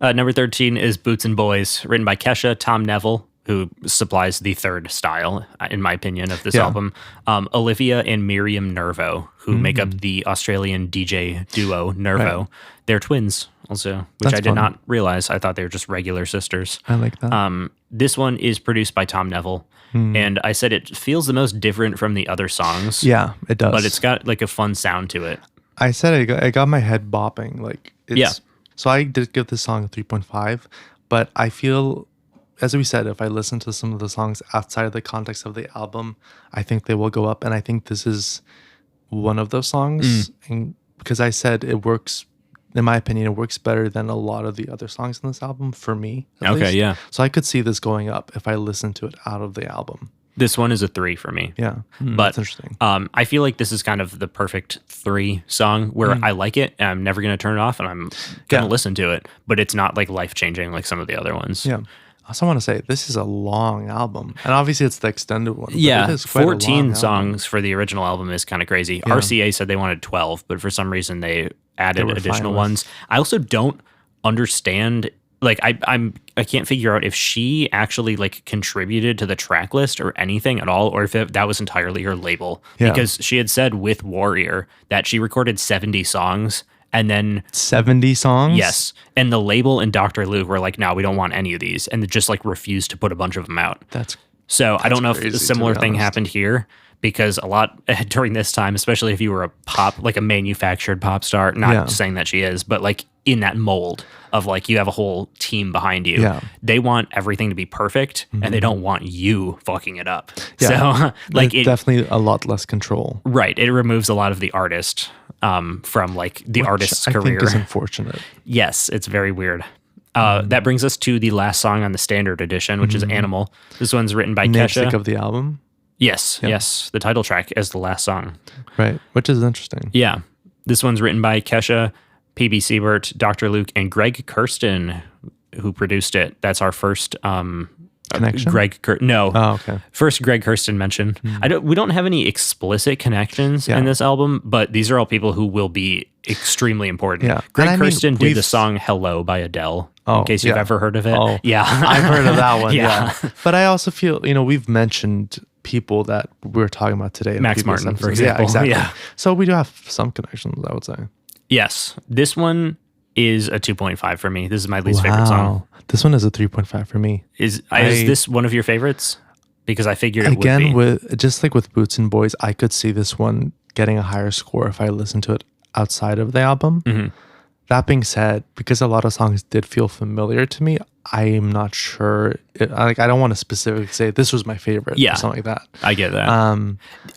it. Number 13 is Boots and Boys, written by Kesha, Tom Neville, who supplies the third style, in my opinion, of this album. Olivia and Miriam Nervo, who make up the Australian DJ duo Nervo. Right. They're twins also, which I did not realize. I thought they were just regular sisters. I like that. This one is produced by Tom Neville. And I said it feels the most different from the other songs. Yeah, it does. But it's got like a fun sound to it. I said I got my head bopping. Like, So I did give this song a 3.5, but I feel, as we said, if I listen to some of the songs outside of the context of the album, I think they will go up. And I think this is one of those songs. And because I said it works, in my opinion, it works better than a lot of the other songs in this album for me. At least. So I could see this going up if I listen to it out of the album. This one is a 3 for me. Yeah. But that's interesting. I feel like this is kind of the perfect 3 song where I like it and I'm never going to turn it off and I'm going to listen to it, but it's not like life-changing like some of the other ones. Yeah. I also want to say this is a long album, and obviously it's the extended one. Yeah, 14 songs for the original album is kind of crazy. Yeah. RCA said they wanted 12, but for some reason they added additional ones. I also don't understand. Like I can't figure out if she actually like contributed to the track list or anything at all, or if that was entirely her label. Yeah. Because she had said with Warrior that she recorded 70 songs And then 70 songs? yes. And the label and Dr. Luke were like, no, we don't want any of these. And they just like refused to put a bunch of them out. So I don't know if a similar thing happened here, because a lot during this time, especially if you were a pop, like a manufactured pop star, not saying that she is, but like in that mold of like you have a whole team behind you. Yeah. They want everything to be perfect and they don't want you fucking it up. Yeah. So like it's definitely a lot less control. Right. It removes a lot of the artist from like the artist's career. I think is unfortunate. Yes, it's very weird. That brings us to the last song on the standard edition, which is Animal. This one's written by Namesake Kesha. of the album? Yes, yes. The title track as the last song. Right, which is interesting. Yeah. This one's written by Kesha, PB Siebert, Dr. Luke, and Greg Kurstin, who produced it. That's our first connection? No. Oh, okay. First Greg Kurstin mention. We don't have any explicit connections in this album, but these are all people who will be extremely important. Yeah. Greg Kurstin did the song Hello by Adele. In case you've ever heard of it. Oh, yeah. I've heard of that one. Yeah. But I also feel, we've mentioned people that we're talking about today. Max Martin, for example. Yeah, exactly. Yeah. So we do have some connections, I would say. Yes. This one is a 2.5 for me. This is my least favorite song. This one is a 3.5 for me. Is this one of your favorites? Because I figured it would be. Again, with Boots and Boys, I could see this one getting a higher score if I listened to it outside of the album. Mm-hmm. That being said, because a lot of songs did feel familiar to me, I'm not sure. I don't want to specifically say this was my favorite or something like that. I get that.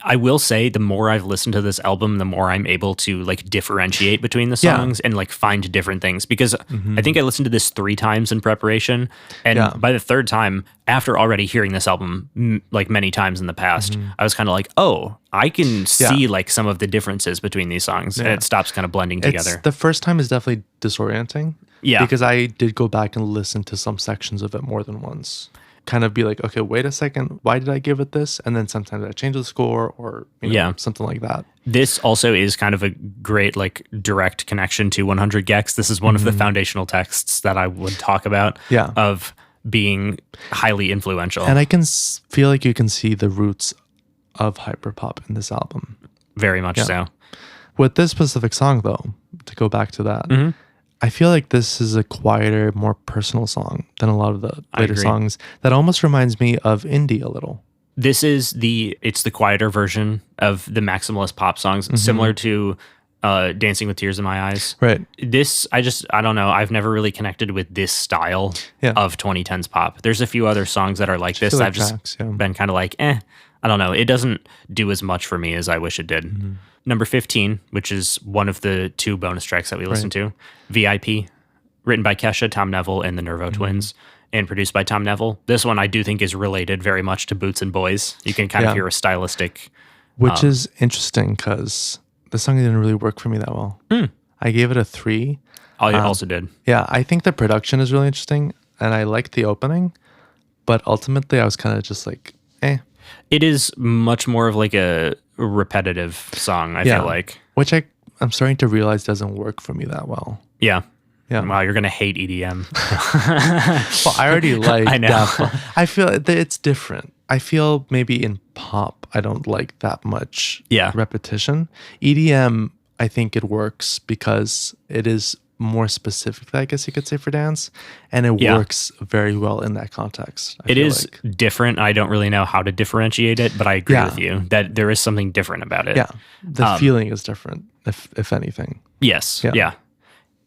I will say the more I've listened to this album, the more I'm able to like differentiate between the songs and like find different things, because I think I listened to this 3 times in preparation. And by the third time, after already hearing this album like many times in the past, I was kind of like, oh, I can see like some of the differences between these songs, and it stops kind of blending together. The first time is definitely disorienting. Yeah. Because I did go back and listen to some sections of it more than once. Kind of be like, okay, wait a second, why did I give it this? And then sometimes I change the score or something like that. This also is kind of a great like direct connection to 100 gecs. This is one of the foundational texts that I would talk about of being highly influential. And I can feel like you can see the roots of hyperpop in this album. Very much so. With this specific song, though, to go back to that, I feel like this is a quieter, more personal song than a lot of the later songs. That almost reminds me of Indie a little. This is it's the quieter version of the maximalist pop songs, similar to Dancing with Tears in My Eyes. Right. This, I don't know. I've never really connected with this style of 2010s pop. There's a few other songs that are like this. I've just been kind of like, I don't know. It doesn't do as much for me as I wish it did. Number 15, which is one of the 2 bonus tracks that we listened to, VIP, written by Kesha, Tom Neville, and the Nervo Twins, and produced by Tom Neville. This one I do think is related very much to Boots and Boys. You can kind of hear a stylistic... Which is interesting, because the song didn't really work for me that well. I gave it a 3. I also did. Yeah, I think the production is really interesting, and I liked the opening, but ultimately I was kind of just like, It is much more of like a repetitive song, I feel like. Which I'm starting to realize doesn't work for me that well. Yeah. Wow, you're going to hate EDM. Well, I already like I know. that. I feel it's different. I feel maybe in pop, I don't like that much repetition. EDM, I think it works because it is more specific, I guess you could say, for dance, and it works very well in that context. It is different. I don't really know how to differentiate it, but I agree with you that there is something different about it. Yeah, the feeling is different, if anything. Yes, yeah.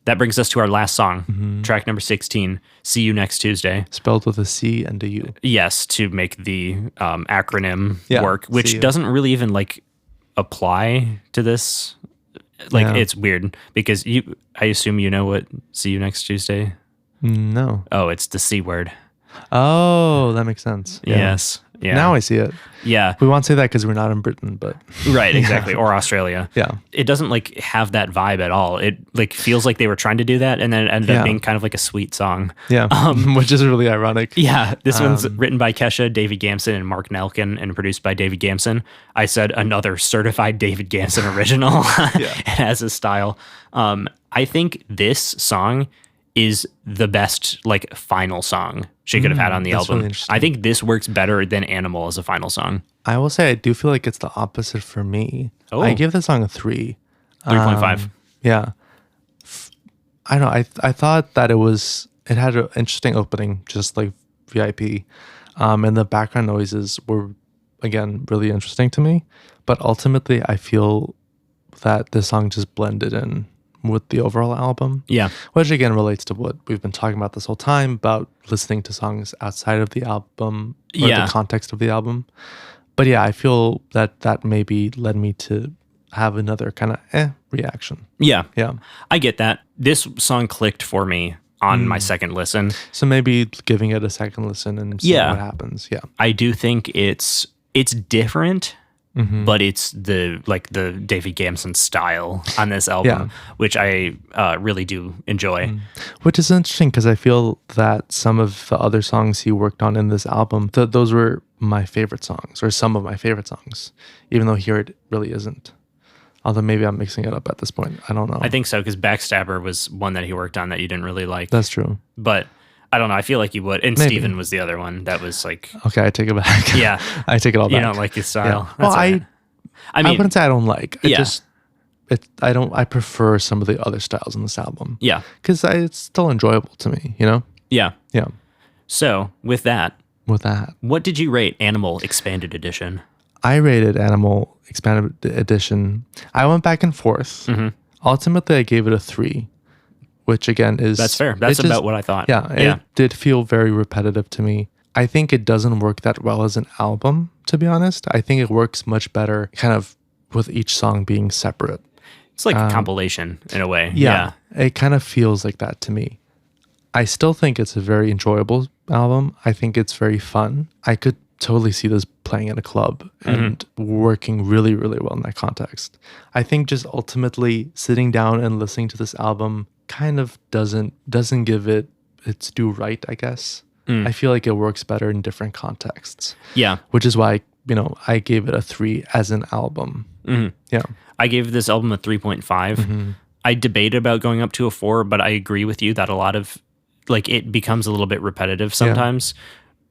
That brings us to our last song, track number 16, See You Next Tuesday. Spelled with a C and a U. Yes, to make the acronym work, which doesn't really even like apply to this. Like it's weird because I assume you know what See You Next Tuesday? No. Oh, it's the C word. Oh, that makes sense. Yeah. Yes. Yeah. Now I see it. Yeah. We won't say that because we're not in Britain, but right, exactly. Or Australia. Yeah. It doesn't like have that vibe at all. It like feels like they were trying to do that and then it ended up being kind of like a sweet song. Yeah. Which is really ironic. Yeah. This one's written by Kesha, David Gamson, and Mark Nelkin and produced by David Gamson. I said another certified David Gamson original. It has a style. I think this song is the best like final song she could have had on the album. Really I think this works better than Animal as a final song. I will say I do feel like it's the opposite for me. I give the song a 3. 3.5. Yeah. I don't know. I thought that it had an interesting opening, just like VIP, and the background noises were again really interesting to me. But ultimately, I feel that this song just blended in with the overall album. Yeah. Which again relates to what we've been talking about this whole time about listening to songs outside of the album or Yeah. the context of the album. But yeah, I feel that maybe led me to have another kind of reaction. Yeah. Yeah. I get that. This song clicked for me on my second listen. So maybe giving it a second listen and seeing what happens. Yeah. I do think it's different, but it's the David Gamson style on this album, which I really do enjoy. Which is interesting because I feel that some of the other songs he worked on in this album, those were my favorite songs, or some of my favorite songs, even though here it really isn't. Although maybe I'm mixing it up at this point. I don't know. I think so, because Backstabber was one that he worked on that you didn't really like. That's true. But I don't know. I feel like you would. And Maybe. Steven was the other one that was like... Okay, I take it back. Yeah. I take it all back. You don't like his style. Yeah. Well, I mean, wouldn't say I don't like. I prefer some of the other styles in this album. Yeah. Because it's still enjoyable to me, you know? Yeah. Yeah. So, with that, what did you rate Animal Expanded Edition? I rated Animal Expanded Edition. I went back and forth. Ultimately, I gave it a 3, which again is... That's fair. That's about what I thought. Yeah, it did feel very repetitive to me. I think it doesn't work that well as an album, to be honest. I think it works much better kind of with each song being separate. It's like a compilation in a way. Yeah, it kind of feels like that to me. I still think it's a very enjoyable album. I think it's very fun. I could totally see this playing in a club and working really, really well in that context. I think just ultimately sitting down and listening to this album kind of doesn't give it its due right, I guess. I feel like it works better in different contexts. Yeah. Which is why, I gave it a 3 as an album. Yeah. I gave this album a 3.5. I debated about going up to a 4, but I agree with you that a lot of, it becomes a little bit repetitive sometimes.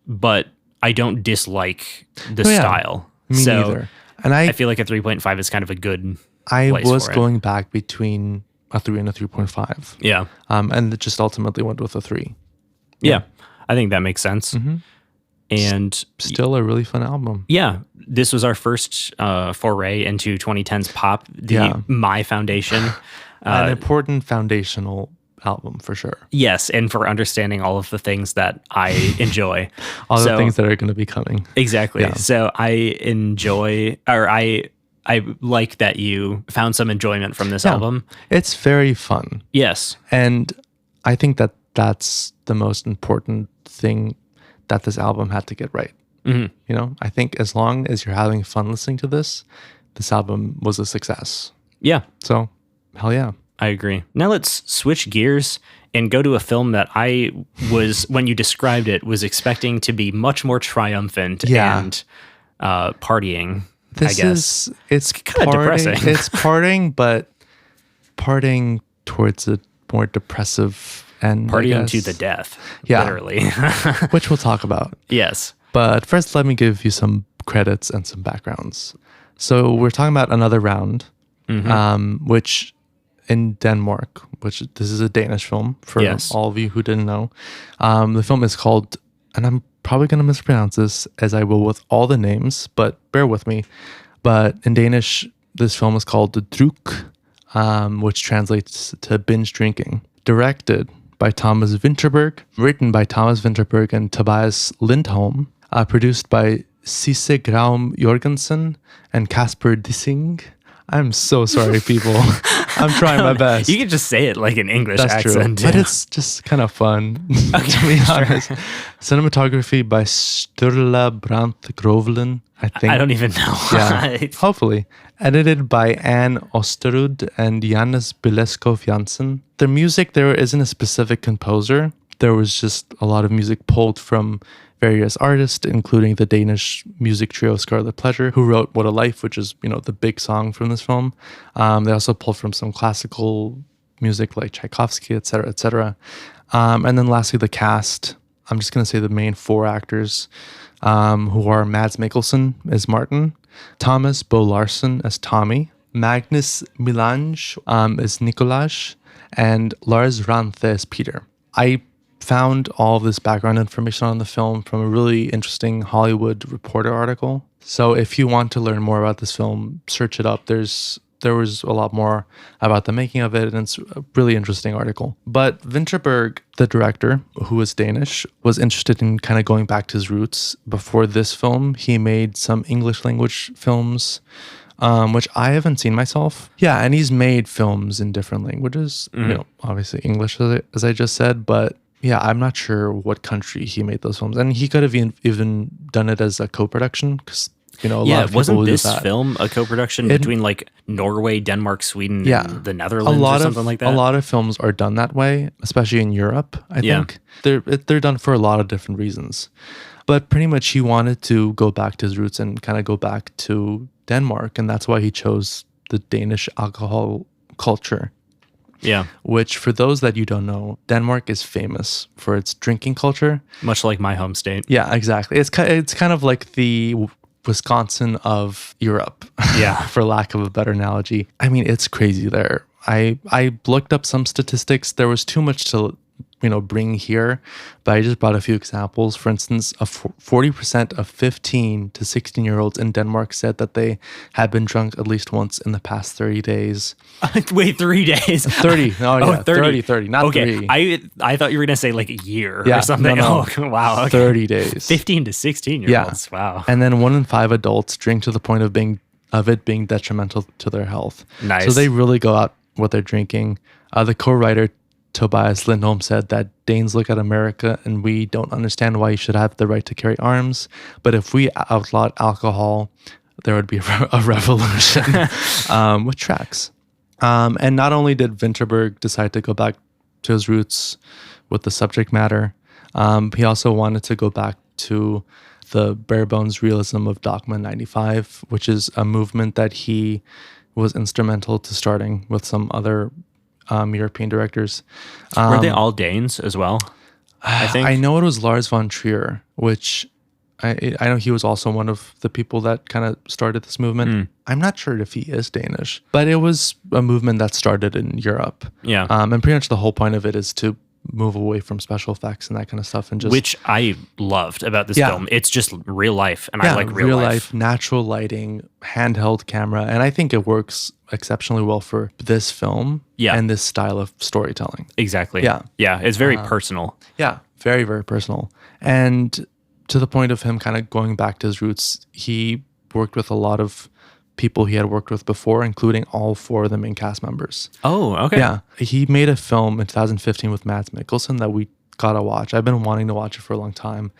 But I don't dislike the style. Me neither. And I feel like a 3.5 is kind of a good place was for it. going back between a 3 and a 3.5. Yeah. And it just ultimately went with a 3. Yeah. I think that makes sense. And still a really fun album. Yeah. This was our first foray into 2010's pop, My Foundation. An important foundational album for sure. Yes, and for understanding all of the things that I enjoy. all the things that are going to be coming. Exactly. Yeah. So I enjoy, or I like that you found some enjoyment from this album. It's very fun. Yes. And I think that that's the most important thing that this album had to get right. I think as long as you're having fun listening to this album was a success. Yeah. So, hell yeah. I agree. Now let's switch gears and go to a film that I was, when you described it, was expecting to be much more triumphant and partying, I guess. It's kind of depressing. It's partying, but partying towards a more depressive end. Partying to the death, literally. Which we'll talk about. Yes. But first, let me give you some credits and some backgrounds. So we're talking about Another Round, which in Denmark, which this is a Danish film for all of you who didn't know. The film is called, and I'm probably going to mispronounce this as I will with all the names, but bear with me. But in Danish, this film is called Druk, which translates to binge drinking. Directed by Thomas Vinterberg, written by Thomas Vinterberg and Tobias Lindholm, produced by Sisse Graum Jorgensen and Kasper Dissing. I'm so sorry, people. I'm trying my best. You can just say it like an English accent. True. But it's just kind of fun, to be honest. Cinematography by Sturla Brandt Grovlen, I think. I don't even know. Yeah, hopefully. Edited by Anne Osterud and Jannes Bileskov Jansen. The music, there isn't a specific composer. There was just a lot of music pulled from various artists, including the Danish music trio Scarlet Pleasure, who wrote What a Life, which is, the big song from this film. They also pulled from some classical music like Tchaikovsky, etc., etc. And then lastly, the cast. I'm just going to say the main 4 actors, who are Mads Mikkelsen as Martin, Thomas Bo Larsen as Tommy, Magnus Milange as Nicolaj, and Lars Ranthe is Peter. I found all of this background information on the film from a really interesting Hollywood Reporter article. So if you want to learn more about this film, search it up. There was a lot more about the making of it, and it's a really interesting article. But Vinterberg, the director, who was Danish, was interested in kind of going back to his roots. Before this film, he made some English language films, which I haven't seen myself. Yeah, and he's made films in different languages, obviously English, as I just said, but yeah, I'm not sure what country he made those films. And he could have even done it as a co-production, because a lot of people wasn't do this that. film a co-production between like Norway, Denmark, Sweden, and the Netherlands or something like that? A lot of films are done that way, especially in Europe, I think. They're done for a lot of different reasons. But pretty much he wanted to go back to his roots and kind of go back to Denmark, and that's why he chose the Danish alcohol culture. Yeah. Which, for those that you don't know, Denmark is famous for its drinking culture. Much like my home state. Yeah, exactly. It's kind of like the Wisconsin of Europe, for lack of a better analogy. I mean, it's crazy there. I looked up some statistics. There was too much to bring here, but I just brought a few examples. For instance, 40% of 15 to 16-year-olds in Denmark said that they had been drunk at least once in the past 30 days. Wait, 3 days? 30. Oh, yeah. 30, not okay. 3. I thought you were going to say like a year or something. No. Oh, wow. Okay. 30 days. 15 to 16-year-olds. Yeah. Wow. And then 1 in 5 adults drink to the point of it being detrimental to their health. Nice. So they really go out what they're drinking. The co-writer Tobias Lindholm said that Danes look at America and we don't understand why you should have the right to carry arms. But if we outlawed alcohol, there would be a revolution, which tracks. And not only did Vinterberg decide to go back to his roots with the subject matter, he also wanted to go back to the bare bones realism of Dogma 95, which is a movement that he was instrumental to starting with some other European directors. Were they all Danes as well? I think I know it was Lars von Trier, which I know he was also one of the people that kind of started this movement. I'm not sure if he is Danish, but it was a movement that started in Europe. Yeah. And pretty much the whole point of it is to move away from special effects and that kind of stuff, and just which I loved about this film. It's just real life, and I like real life, natural lighting, handheld camera, and I think it works exceptionally well for this film and this style of storytelling. Exactly. Yeah. It's very personal. Yeah, very, very personal. And to the point of him kind of going back to his roots, he worked with a lot of people he had worked with before, including all 4 of the main cast members. Oh, okay. Yeah. He made a film in 2015 with Mads Mikkelsen that we gotta watch. I've been wanting to watch it for a long time.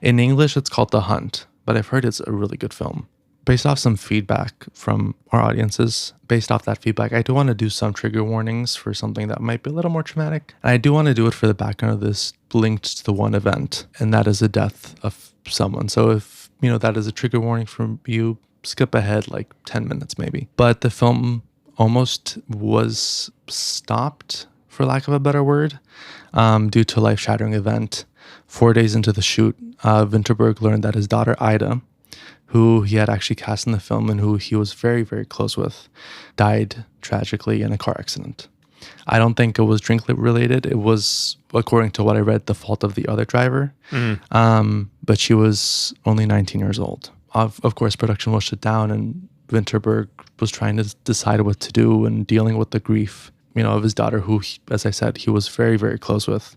In English, it's called The Hunt, but I've heard it's a really good film. Based off some feedback from our audiences, based off that feedback, I do want to do some trigger warnings for something that might be a little more traumatic. And I do want to do it for the background of this linked to the one event, and that is the death of someone. So if, that is a trigger warning from you, skip ahead like 10 minutes maybe. But the film almost was stopped, for lack of a better word, due to a life-shattering event. 4 days into the shoot, Vinterberg learned that his daughter Ida, who he had actually cast in the film and who he was very, very close with, died tragically in a car accident. I don't think it was drink related. It was, according to what I read, the fault of the other driver. But she was only 19 years old. Of course, production was shut down, and Vinterberg was trying to decide what to do and dealing with the grief, of his daughter, who, as I said, he was very, very close with.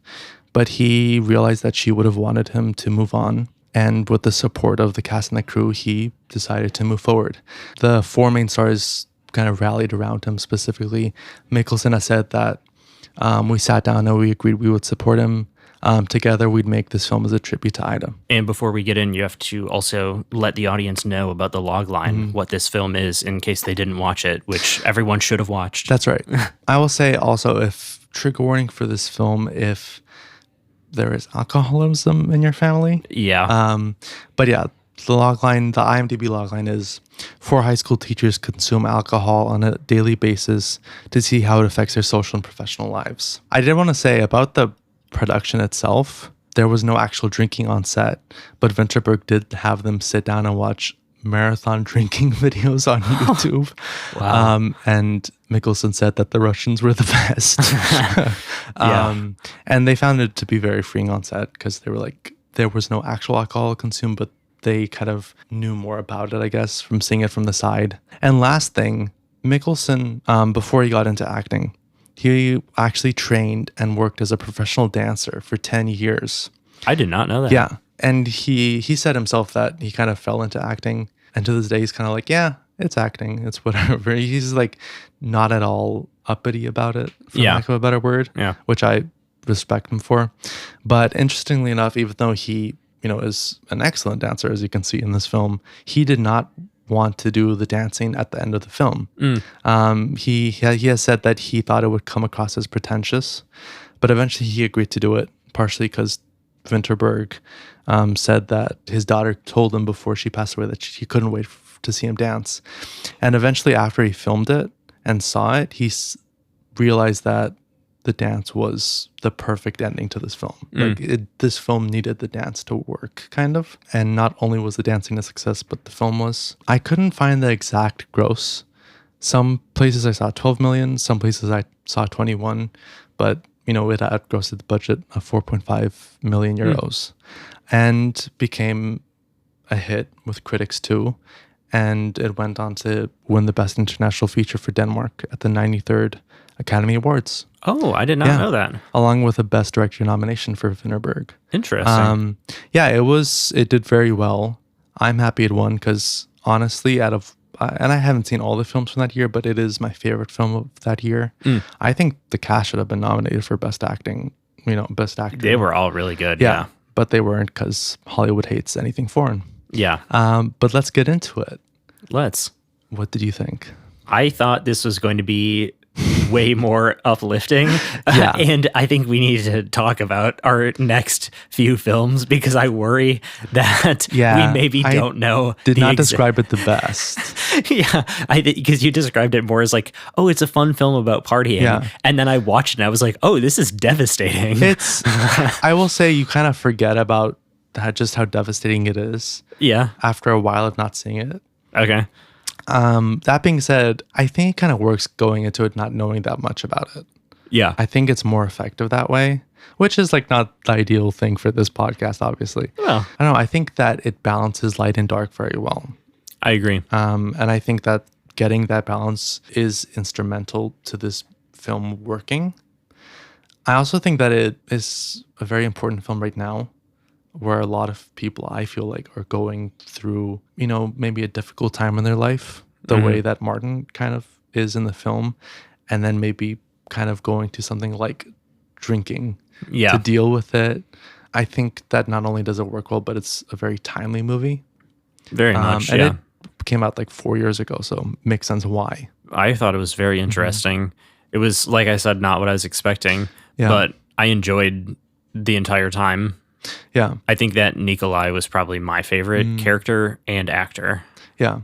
But he realized that she would have wanted him to move on. And with the support of the cast and the crew, he decided to move forward. The 4 main stars kind of rallied around him. Specifically, Mikkelsen has said that we sat down and we agreed we would support him. Together, we'd make this film as a tribute to Ida. And before we get in, you have to also let the audience know about the log line, what this film is, in case they didn't watch it, which everyone should have watched. That's right. I will say also, if trigger warning for this film, if there is alcoholism in your family. Yeah. But yeah, the logline, the IMDb logline is 4 high school teachers consume alcohol on a daily basis to see how it affects their social and professional lives. I did want to say about the production itself, there was no actual drinking on set, but Vinterberg did have them sit down and watch marathon drinking videos on YouTube. Wow. And Mickelson said that the Russians were the best. And they found it to be very freeing on set because they were like, there was no actual alcohol consumed, but they kind of knew more about it, I guess, from seeing it from the side. And last thing, Mickelson, before he got into acting, he actually trained and worked as a professional dancer for 10 years. I did not know that. Yeah. And he said himself that he kind of fell into acting. And to this day, he's kind of like, yeah, it's acting. It's whatever. He's like not at all uppity about it, for lack of a better word, which I respect him for. But interestingly enough, even though he, is an excellent dancer, as you can see in this film, he did not want to do the dancing at the end of the film. He has said that he thought it would come across as pretentious, but eventually he agreed to do it, partially because Vinterberg said that his daughter told him before she passed away that she couldn't wait to see him dance. And eventually, after he filmed it and saw it, he realized that the dance was the perfect ending to this film. This film needed the dance to work, kind of. And not only was the dancing a success, but the film was. I couldn't find the exact gross. Some places I saw 12 million, some places I saw 21, but it outgrossed the budget of 4.5 million euros and became a hit with critics too. And it went on to win the Best International Feature for Denmark at the 93rd Academy Awards. Oh, I did not know that. Along with a Best Director nomination for Vinterberg. Interesting. It did very well. I'm happy it won because honestly, and I haven't seen all the films from that year, but it is my favorite film of that year. I think the cast should have been nominated for Best Acting, Best Actor. They were all really good. Yeah. But they weren't because Hollywood hates anything foreign. Yeah. But let's get into it. Let's. What did you think? I thought this was going to be way more uplifting. And I think we need to talk about our next few films because I worry that we maybe don't know. Did not describe it the best. Because you described it more as like, oh, it's a fun film about partying. Yeah. And then I watched it and I was like, oh, this is devastating. I will say you kind of forget about that, just how devastating it is. Yeah. After a while of not seeing it. Okay. That being said, I think it kind of works going into it not knowing that much about it. Yeah. I think it's more effective that way, which is like not the ideal thing for this podcast, obviously. Well, I don't know. I think that it balances light and dark very well. I agree. And I think that getting that balance is instrumental to this film working. I also think that it is a very important film right now, where a lot of people, I feel like, are going through, maybe a difficult time in their life, the way that Martin kind of is in the film, and then maybe kind of going to something like drinking to deal with it. I think that not only does it work well, but it's a very timely movie. Very much, and it came out like 4 years ago, so makes sense why. I thought it was very interesting. It was, like I said, not what I was expecting, but I enjoyed the entire time. Yeah. I think that Nikolai was probably my favorite character and actor. Yeah.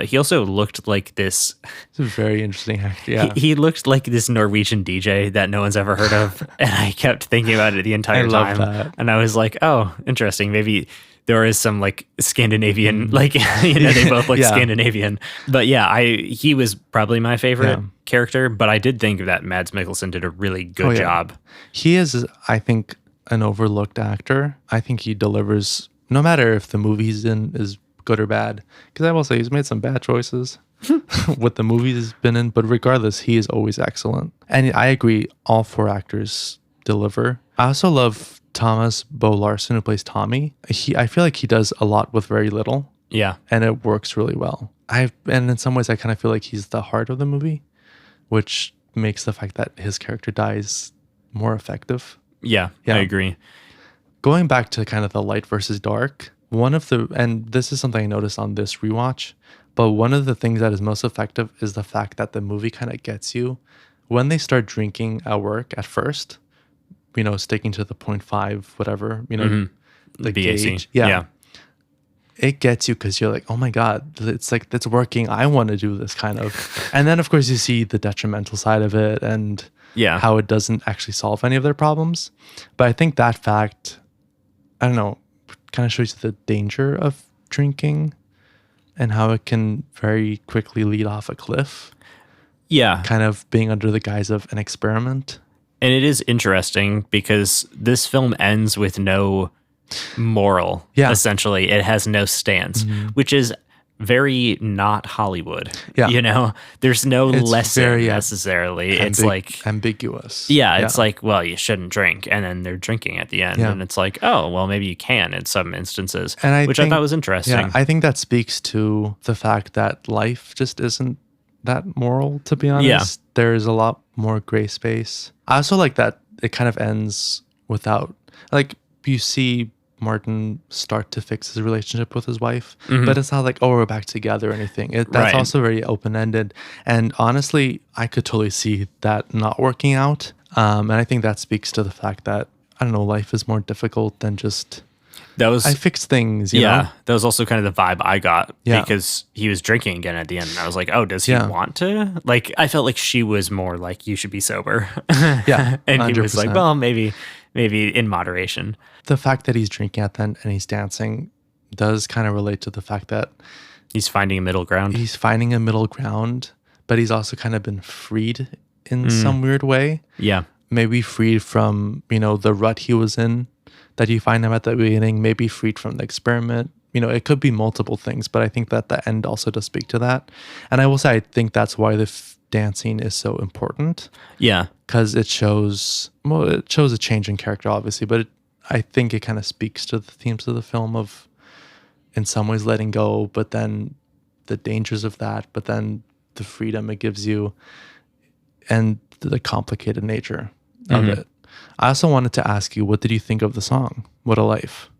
He also looked like this. It's a very interesting actor. Yeah. He looked like this Norwegian DJ that no one's ever heard of. And I kept thinking about it the entire time. I love that. And I was like, oh, interesting. Maybe there is some like Scandinavian, like, they both look Scandinavian. But he was probably my favorite character. But I did think that Mads Mikkelsen did a really good job. He is, I think, an overlooked actor. I think he delivers no matter if the movie he's in is good or bad, because I will say he's made some bad choices with the movies he's been in, but regardless, he is always excellent. And I agree, all four actors deliver. I also love Thomas Bo Larsen, who plays Tommy. I feel like he does a lot with very little. Yeah. And it works really well. And in some ways I kind of feel like he's the heart of the movie, which makes the fact that his character dies more effective. Yeah, I agree. Going back to kind of the light versus dark, and this is something I noticed on this rewatch, but one of the things that is most effective is the fact that the movie kind of gets you when they start drinking at work at first, sticking to the 0.5, whatever, the BAC. gauge. Yeah. It gets you because you're like, oh my God, it's like, that's working. I want to do this kind of. And then, of course, you see the detrimental side of it and how it doesn't actually solve any of their problems. But I think that fact, I don't know, kind of shows you the danger of drinking and how it can very quickly lead off a cliff, Yeah. kind of being under the guise of an experiment. And it is interesting because this film ends with no moral, essentially. It has no stance, which is very not Hollywood. Yeah. You know, there's no It's lesson very, necessarily. It's like ambiguous. it's like, well, you shouldn't drink. And then they're drinking at the end. Yeah. And it's like, oh, well, maybe you can in some instances, And I thought was interesting. Yeah, I think that speaks to the fact that life just isn't that moral, to be honest. Yeah. There's a lot more gray space. I also like that it kind of ends without, like, you see Martin start to fix his relationship with his wife, but it's not like, oh, we're back together or anything. That's Right. also very open-ended. And honestly, I could totally see that not working out. And I think that speaks to the fact that, I don't know, life is more difficult than just, That was, I fix things, you know? that was also kind of the vibe I got Yeah. because he was drinking again at the end. And I was like, oh, does he Yeah. want to? Like, I felt like she was more like, you should be sober. Yeah, And he was like, 100%. well, maybe in moderation. The fact that he's drinking at the end and he's dancing does kind of relate to the fact that He's finding a middle ground. he's finding a middle ground, but he's also kind of been freed in some weird way. Yeah. Maybe freed from, the rut he was in that you find him at the beginning, maybe freed from the experiment. It could be multiple things, but I think that the end also does speak to that. And I will say, I think that's why the dancing is so important, Yeah. because it shows a change in character, obviously, but I think it kind of speaks to the themes of the film of, in some ways, letting go, but then the dangers of that, but then the freedom it gives you and the complicated nature of it. I also wanted to ask you, what did you think of the song, What a Life?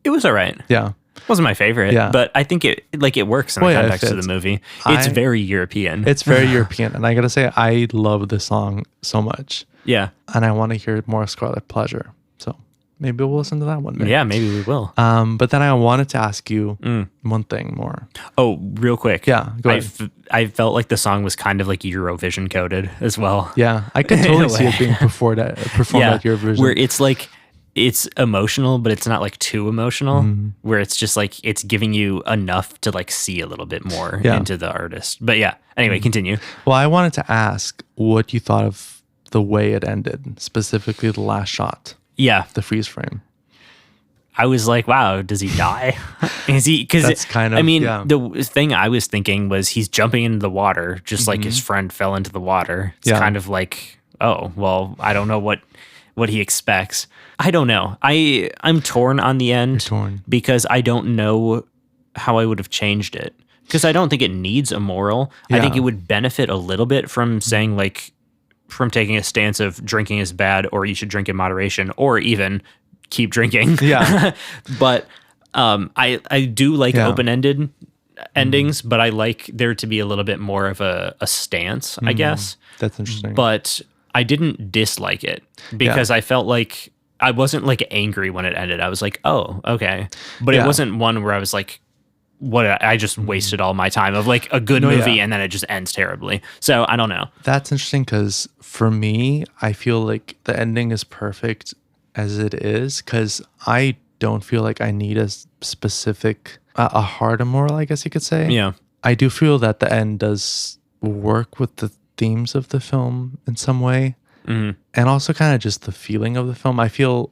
It was all right. Yeah. Wasn't my favorite, Yeah. but I think it works in the Well, yeah, it context of fits. the movie. It's I- very European. It's very European. And I got to say, I love this song so much. Yeah. And I want to hear more Scarlet Pleasure. So maybe we'll listen to that one day. Yeah, maybe we will. But then I wanted to ask you one thing more. Oh, real quick. Yeah, go ahead. I felt like the song was kind of like Eurovision coded as well. Yeah, I could In a totally see way. it being performed at Eurovision. Where it's like, it's emotional, but it's not like too emotional, where it's just like, it's giving you enough to like see a little bit more Yeah. into the artist. But yeah, anyway, continue. Well, I wanted to ask what you thought of the way it ended, specifically the last shot, Yeah. the freeze frame. I was like, wow, does he die? Is he? Because That's kind of- I mean, yeah. the thing I was thinking was he's jumping into the water, just like his friend fell into the water. It's Yeah. kind of like, oh, well, I don't know what he expects. I don't know. I'm torn on the end torn. because I don't know how I would have changed it. Because I don't think it needs a moral. I think Yeah. it would benefit a little bit from saying like, from taking a stance of drinking is bad or you should drink in moderation or even keep drinking. Yeah. But I do like Yeah. open-ended endings, but I like there to be a little bit more of a stance, I guess. That's interesting. But I didn't dislike it because I felt like I wasn't like angry when it ended. I was like, oh, okay. But Yeah. it wasn't one where I was like, what, I just wasted all my time of like a good movie yeah. and then it just ends terribly. So I don't know. That's interesting because for me, I feel like the ending is perfect as it is because I don't feel like I need a specific, a harder moral, I guess you could say. Yeah. I do feel that the end does work with the themes of the film in some way. And also kind of just the feeling of the film. I don't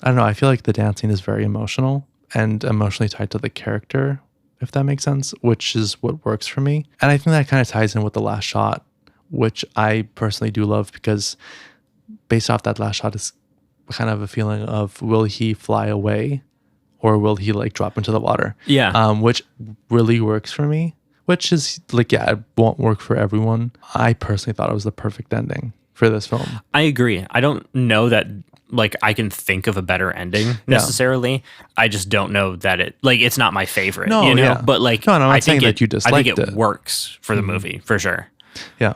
know, I feel like the dancing is very emotional and emotionally tied to the character, if that makes sense, which is what works for me. And I think that kind of ties in with the last shot, which I personally do love because based off that last shot is kind of a feeling of, will he fly away or will he like drop into the water? Yeah. Which really works for me, which is like, yeah, it won't work for everyone. I personally thought it was the perfect ending for this film. I agree. I don't know that like I can think of a better ending necessarily. I just don't know that it's not my favorite, No, you know, yeah. but like, No, I'm not I saying think that you I think disliked it it. works for the movie for sure. Yeah.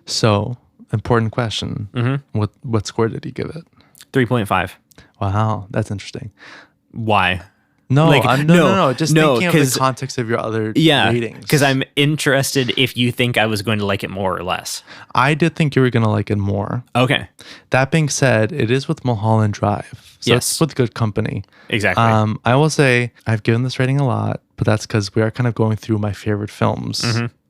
So, important question. What score did you give it? 3.5. Wow, that's interesting. Why? No, Like, no. Just no, thinking of the context of your other ratings. Because I'm interested if you think I was going to like it more or less. I did think you were going to like it more. Okay. That being said, it is with Mulholland Drive. So Yes. it's with good company. Exactly. I will say I've given this rating a lot, but that's because we are kind of going through my favorite films.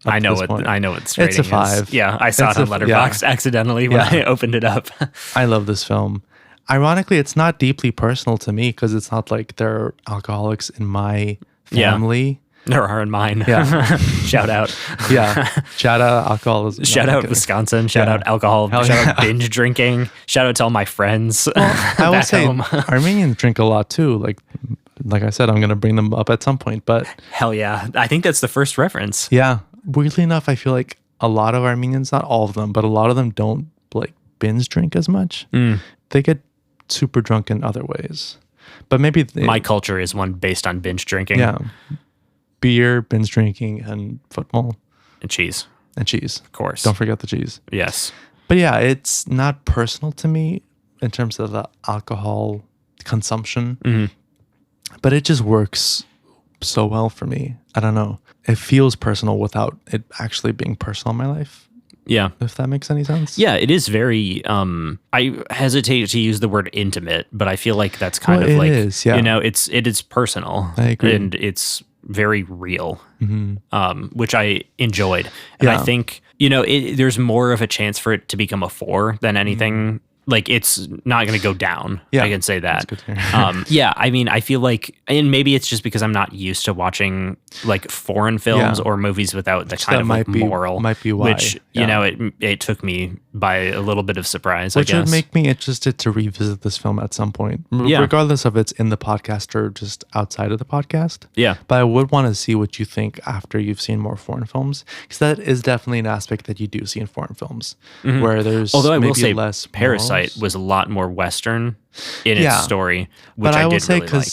I know its rating It's a 5. is. Yeah, I saw it on Letterboxd accidentally when I opened it up. I love this film. Ironically, it's not deeply personal to me because it's not like there are alcoholics in my family. There are in mine. Yeah. Shout out. Yeah. Shout out alcoholism. Shout out Wisconsin. Shout out alcohol. Shout out binge drinking. Shout out to all my friends. I will say home. Armenians drink a lot too. Like I said, I'm going to bring them up at some point. But hell yeah. I think that's the first reference. Yeah. Weirdly enough, I feel like a lot of Armenians, not all of them, but a lot of them don't like binge drink as much. They get super drunk in other ways. But maybe my culture is one based on binge drinking. Yeah. Beer, binge drinking, and football. And cheese. Of course. Don't forget the cheese. Yes. But yeah, it's not personal to me in terms of the alcohol consumption. But it just works so well for me. I don't know. It feels personal without it actually being personal in my life. Yeah. If that makes any sense. Yeah, it is very, I hesitate to use the word intimate, but I feel like that's kind of like, it is personal. I agree. And it's very real, which I enjoyed. And I think, there's more of a chance for it to become a 4 than anything. Like, it's not going to go down. I can say that. That's good to hear. Yeah, I mean, I feel like, and maybe it's just because I'm not used to watching like foreign films or movies without the kind of like moral. Might be why. Which, it took me by a little bit of surprise, Which I guess. would make me interested to revisit this film at some point, regardless of it's in the podcast or just outside of the podcast. Yeah. But I would want to see what you think after you've seen more foreign films, because that is definitely an aspect that you do see in foreign films, where there's Although I maybe will say less Parasite morals. was a lot more Western in its story, which but I will did say really like.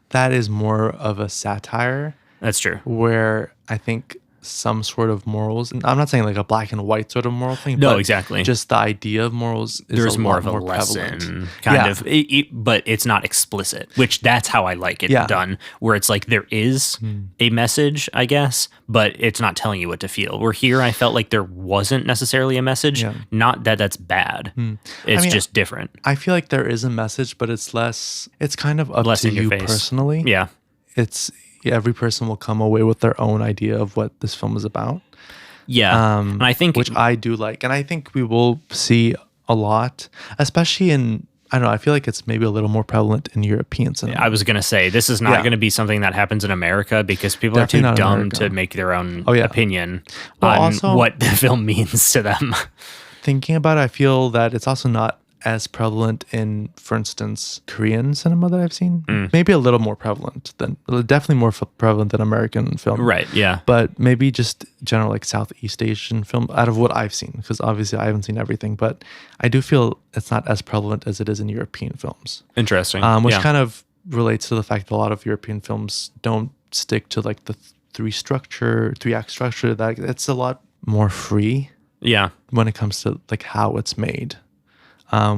that is more of a satire. That's true. Where I think some sort of morals, and I'm not saying like a black and white sort of moral thing. No, but exactly. Just the idea of morals is There's more of a prevalent. lesson, kind of, but it's not explicit, which that's how I like it done, where it's like there is a message, I guess, but it's not telling you what to feel. Where here, I felt like there wasn't necessarily a message. Not that that's bad. It's just different. I feel like there is a message, but it's kind of up to you personally. Yeah. Every person will come away with their own idea of what this film is about. Yeah. And I think, which I do like. And I think we will see a lot, especially in, I don't know, I feel like it's maybe a little more prevalent in European cinema. I was going to say, this is not going to be something that happens in America because people are too dumb to make their own opinion on also, what the film means to them. Thinking about it, I feel that it's also not as prevalent in, for instance, Korean cinema that I've seen. Maybe a little more prevalent definitely more prevalent than American film. Right, yeah. But maybe just general like Southeast Asian film out of what I've seen, because obviously I haven't seen everything, but I do feel it's not as prevalent as it is in European films. Interesting. Which kind of relates to the fact that a lot of European films don't stick to like the 3-act structure. That it's a lot more free. Yeah. When it comes to like how it's made.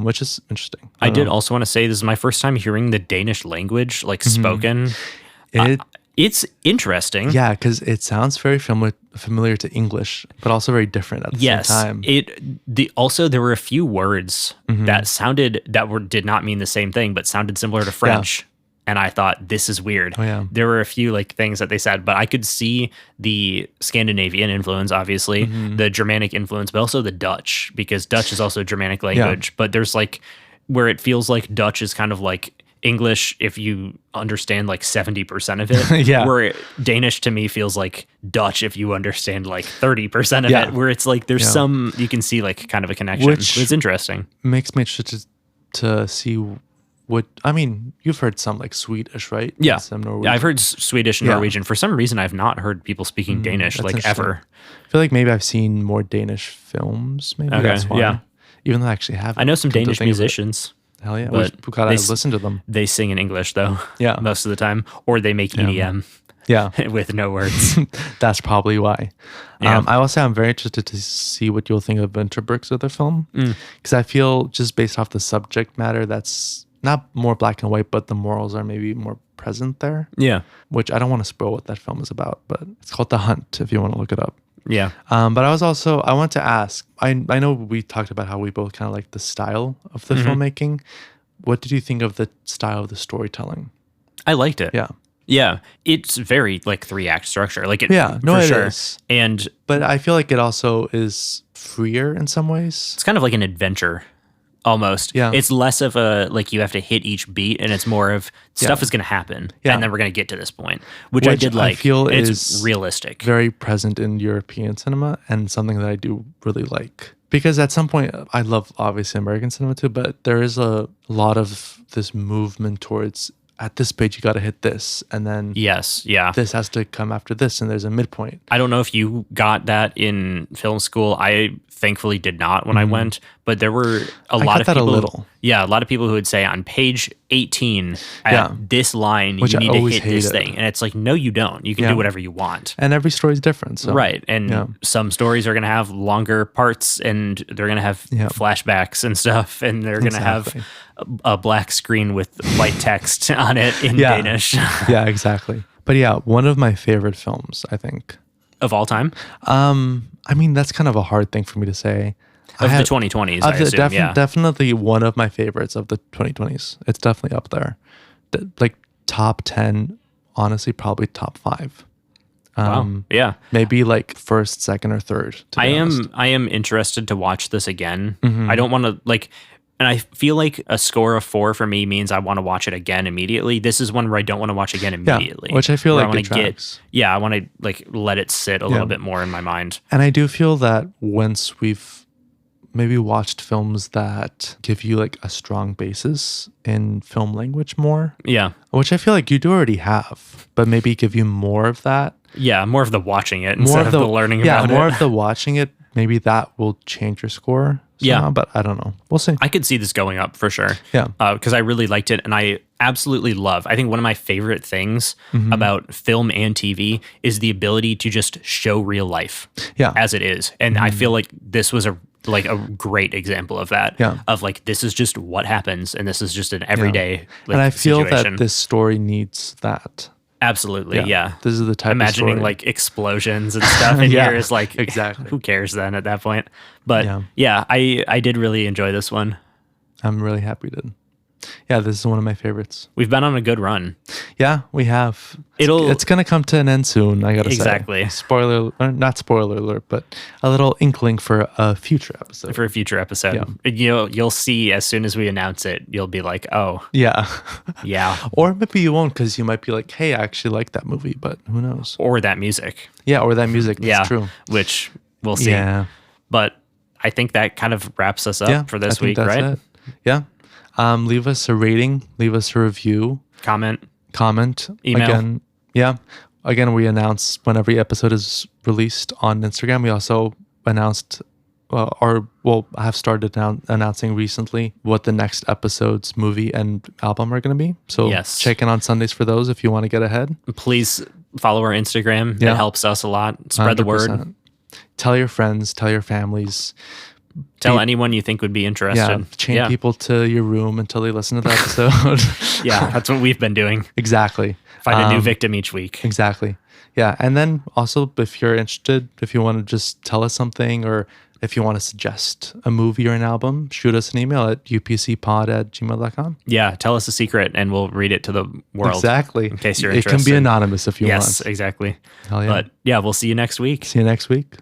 Which is interesting. I did also want to say this is my first time hearing the Danish language like spoken. It's interesting. Yeah, because it sounds very familiar to English, but also very different at the same time. Also there were a few words that did not mean the same thing, but sounded similar to French. Yeah. And I thought, this is weird. Oh, yeah. There were a few like things that they said, but I could see the Scandinavian influence, obviously, the Germanic influence, but also the Dutch, because Dutch is also a Germanic language. But there's like where it feels like Dutch is kind of like English if you understand like 70% of it. Where Danish to me feels like Dutch if you understand like 30% of it. Where it's like there's some, you can see like kind of a connection. Which it's interesting. Makes me interested to see you've heard some like Swedish, right? Yeah. Some Norwegian. Yeah, I've heard Swedish and Norwegian. For some reason, I've not heard people speaking Danish like ever. I feel like maybe I've seen more Danish films. Maybe that's why. Yeah. Even though I actually haven't. I know some Danish musicians. Hell yeah. We gotta listen to them. They sing in English though. Yeah. Most of the time. Or they make EDM. Yeah. With no words. That's probably why. Yeah. I will say I'm very interested to see what you'll think of Vinterberg's other film. Because I feel just based off the subject matter, that's not more black and white, but the morals are maybe more present there. Yeah. Which I don't want to spoil what that film is about, but it's called The Hunt if you want to look it up. Yeah. But I want to ask, I know we talked about how we both kind of like the style of the filmmaking. What did you think of the style of the storytelling? I liked it. Yeah. Yeah. It's very like 3-act structure. Like it, Yeah, no, for it sure. is. But I feel like it also is freer in some ways. it's kind of like an adventure almost. Yeah. It's less of a, like you have to hit each beat, and it's more of stuff is going to happen. Yeah. And then we're going to get to this point, which I did like. I feel and is it's realistic. very present in European cinema and something that I do really like. Because at some point, I love obviously American cinema too, but there is a lot of this movement towards at this page you got to hit this, and then Yes. Yeah. this has to come after this, and there's a midpoint. I don't know if you got that in film school. I thankfully did not when I went, but there were a lot got of that a people. little. Yeah, a lot of people who would say on page 18 at Yeah. this line Which you I need to always hit this hated. thing, and it's like no, you don't. You can Yeah. do whatever you want. And every story is different. So. Right. And Yeah. some stories are going to have longer parts, and they're going to have Yeah. flashbacks and stuff, and they're going to Exactly. have a black screen with white text on it in Yeah. Danish. Yeah, exactly. But yeah, one of my favorite films, I think. Of all time? I mean, that's kind of a hard thing for me to say. Of the 2020s, I assume. Yeah. Definitely one of my favorites of the 2020s. It's definitely up there. Like top 10, honestly, probably top 5. Wow. Yeah. Maybe like first, second, or third. To be honest. I am interested to watch this again. Mm-hmm. I don't want to like, and I feel like a score of 4 for me means I want to watch it again immediately. This is one where I don't want to watch again immediately. Which I feel where like I it wanna tracks. I want to like let it sit a little bit more in my mind. And I do feel that once we've maybe watched films that give you like a strong basis in film language more, Yeah. which I feel like you do already have, but maybe give you more of that. Yeah. More of the watching it More instead of the learning yeah, about more it. of the watching it. Maybe that will change your score. Yeah. Somehow, but I don't know. We'll see. I could see this going up for sure. Yeah. Because I really liked it, and I absolutely love. I think one of my favorite things Mm-hmm. about film and TV is the ability to just show real life Yeah. as it is. And I feel like this was a great example of that. Yeah. Of like, this is just what happens, and this is just an everyday like, And I feel situation. that this story needs that. Absolutely, yeah. This is the type Imagining of story. like explosions and stuff in Yeah, here is like exactly. who cares then at that point? But Yeah. yeah, I did really enjoy this one. I'm really happy to. Yeah, this is one of my favorites. We've been on a good run. Yeah, we have. It'll- It's gonna come to an end soon. I gotta Exactly. say. Spoiler, or not spoiler alert, but a little inkling for a future episode. For a future episode. You'll see as soon as we announce it, you'll be like, oh, Yeah, yeah. or maybe you won't because you might be like, "Hey, I actually like that movie," but who knows? Or that music. Yeah, or that music. That's Yeah. true. Which we'll see. Yeah, But I think that kind of wraps us up yeah. for I this think week, that's right? it. Yeah. Leave us a rating. Leave us a review. Comment. Comment. Email. Again. Yeah. Again, we announce when every episode is released on Instagram. We also announced, I have started announcing recently what the next episode's movie and album are going to be. So Yes. check in on Sundays for those if you want to get ahead. Please follow our Instagram. Yeah. It helps us a lot. Spread the word. 100%. Tell your friends, tell your families. Tell anyone you think would be interested. Yeah, chain people to your room until they listen to the episode. Yeah, that's what we've been doing. Exactly. Find a new victim each week. Exactly. Yeah. And then also, if you're interested, if you want to just tell us something or if you want to suggest a movie or an album, shoot us an email at upcpod@gmail.com. Yeah, tell us a secret and we'll read it to the world. Exactly. In case you're It interested. can be anonymous if you Yes, want. exactly. Hell yeah. But yeah, we'll see you next week. See you next week.